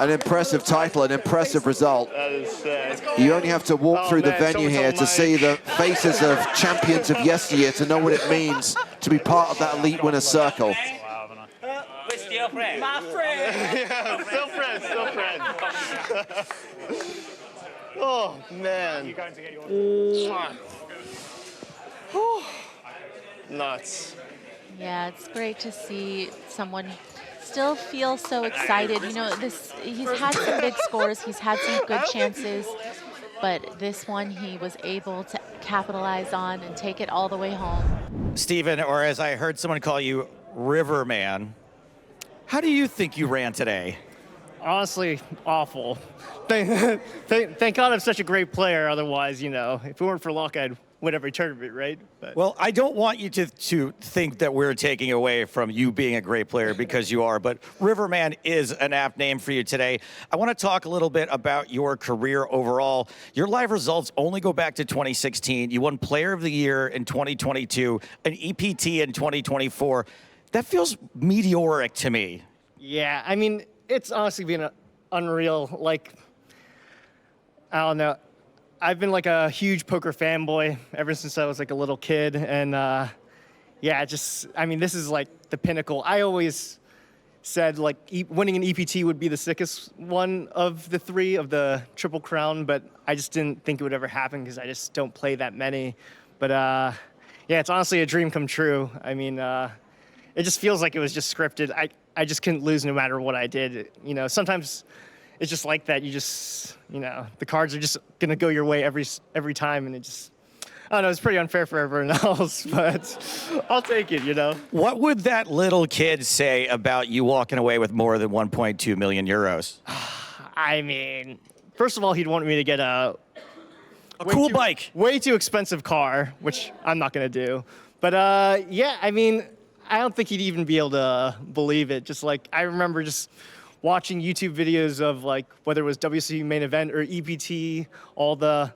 An impressive title, an impressive result. That is sick. You only have to walk through the venue here to see the faces of champions of yesteryear to know what it means to be part of that elite winner's circle. We're still friends. My friend. Yeah, still friends, still friends. Oh, man. Nuts. Yeah, it's great to see someone still feel so excited. You know, he's had some big scores, he's had some good chances, but this one he was able to capitalize on and take it all the way home. Stephen, or as I heard someone call you, Riverman, how do you think you ran today? Honestly, awful. Thank God I'm such a great player. Otherwise, you know, if it weren't for luck, I'd win every tournament, right? But. Well, I don't want you to think that we're taking away from you being a great player, because you are, but Riverman is an apt name for you today. I want to talk a little bit about your career overall. Your live results only go back to 2016. You won Player of the Year in 2022, an EPT in 2024. That feels meteoric to me. Yeah, I mean, it's honestly been unreal. Like, I don't know. I've been like a huge poker fanboy ever since I was like a little kid. And yeah, I mean, this is like the pinnacle. I always said like winning an EPT would be the sickest one of the three of the Triple Crown, but I just didn't think it would ever happen because I just don't play that many. But yeah, it's honestly a dream come true. I mean, it just feels like it was just scripted. I just couldn't lose no matter what I did. You know, sometimes it's just like that. You just, you know, the cards are just going to go your way every time. And it just, I don't know, it's pretty unfair for everyone else, but I'll take it, you know. What would that little kid say about you walking away with more than 1.2 million euros? I mean, first of all, he'd want me to get a cool bike. Way too expensive car, which I'm not going to do. But yeah, I mean, I don't think he'd even be able to believe it. Just like, I remember just watching YouTube videos of like, whether it was WC main event or EPT, all the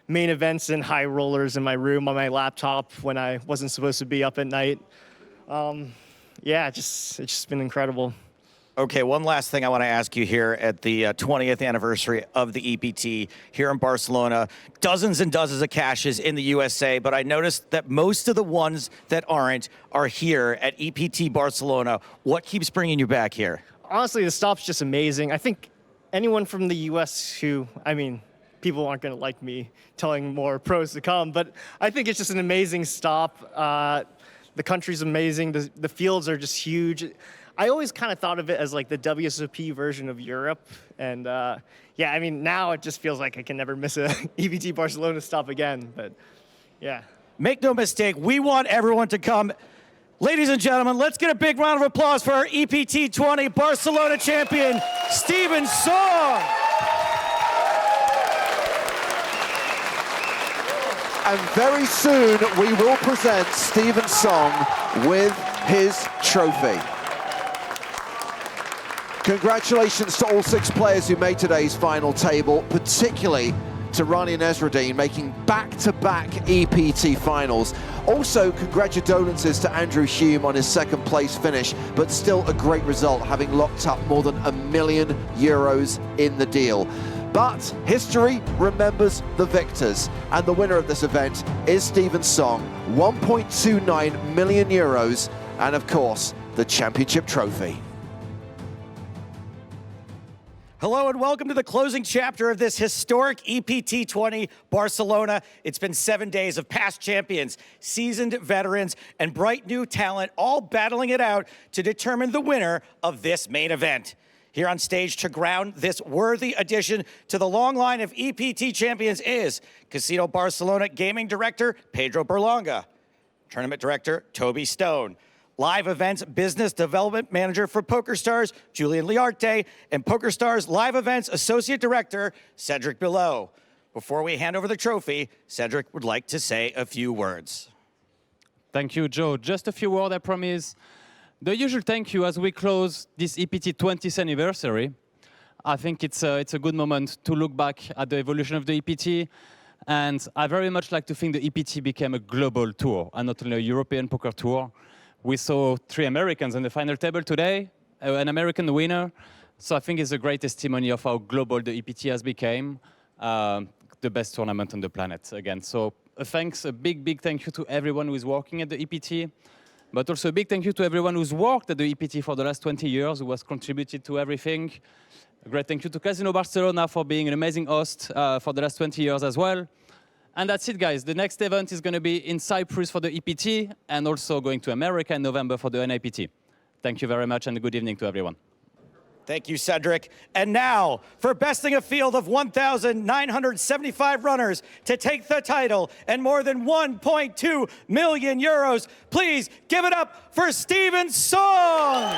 main events and high rollers in my room on my laptop when I wasn't supposed to be up at night. Yeah, it's just been incredible. Okay, one last thing I want to ask you here at the 20th anniversary of the EPT here in Barcelona. Dozens and dozens of caches in the USA, but I noticed that most of the ones that aren't are here at EPT Barcelona. What keeps bringing you back here? Honestly, the stop's just amazing. I think anyone from the US who, I mean, people aren't going to like me telling more pros to come, but I think it's just an amazing stop. The country's amazing. The fields are just huge. I always kind of thought of it as like the WSOP version of Europe. And yeah, I mean, now it just feels like I can never miss a EPT Barcelona stop again, but yeah. Make no mistake, we want everyone to come. Ladies and gentlemen, let's get a big round of applause for our EPT 20 Barcelona champion, Stephen Song. And very soon, we will present Stephen Song with his trophy. Congratulations to all 6 players who made today's final table, particularly to Rani and Nasreddine, making back-to-back EPT finals. Also, congratulations to Andrew Hume on his 2nd place finish, but still a great result, having locked up more than €1 million in the deal. But history remembers the victors, and the winner of this event is Stephen Song, €1.29 million, and of course, the championship trophy. Hello and welcome to the closing chapter of this historic EPT 20 Barcelona. It's been 7 days of past champions, seasoned veterans, and bright new talent all battling it out to determine the winner of this main event. Here on stage to crown this worthy addition to the long line of EPT champions is Casino Barcelona Gaming Director Pedro Berlanga, Tournament Director Toby Stone, Live Events Business Development Manager for PokerStars Julian Liarte, and PokerStars Live Events Associate Director Cedric Below. Before we hand over the trophy, Cedric would like to say a few words. Thank you, Joe. Just a few words, I promise. The usual thank you as we close this EPT 20th anniversary. I think it's a good moment to look back at the evolution of the EPT. And I very much like to think the EPT became a global tour and not only a European poker tour. We saw 3 Americans on the final table today, an American winner. So I think it's a great testimony of how global the EPT has become, the best tournament on the planet again. So a big thank you to everyone who is working at the EPT. But also a big thank you to everyone who's worked at the EPT for the last 20 years, who has contributed to everything. A great thank you to Casino Barcelona for being an amazing host for the last 20 years as well. And that's it, guys. The next event is going to be in Cyprus for the EPT and also going to America in November for the NIPT. Thank you very much and a good evening to everyone. Thank you, Cedric. And now, for besting a field of 1,975 runners to take the title and more than 1.2 million euros, please give it up for Steven Song!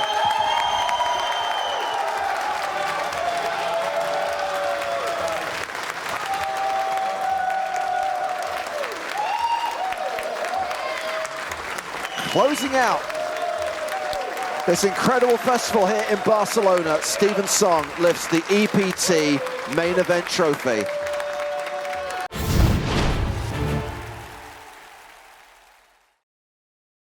Closing out this incredible festival here in Barcelona, Steven Song lifts the EPT main event trophy.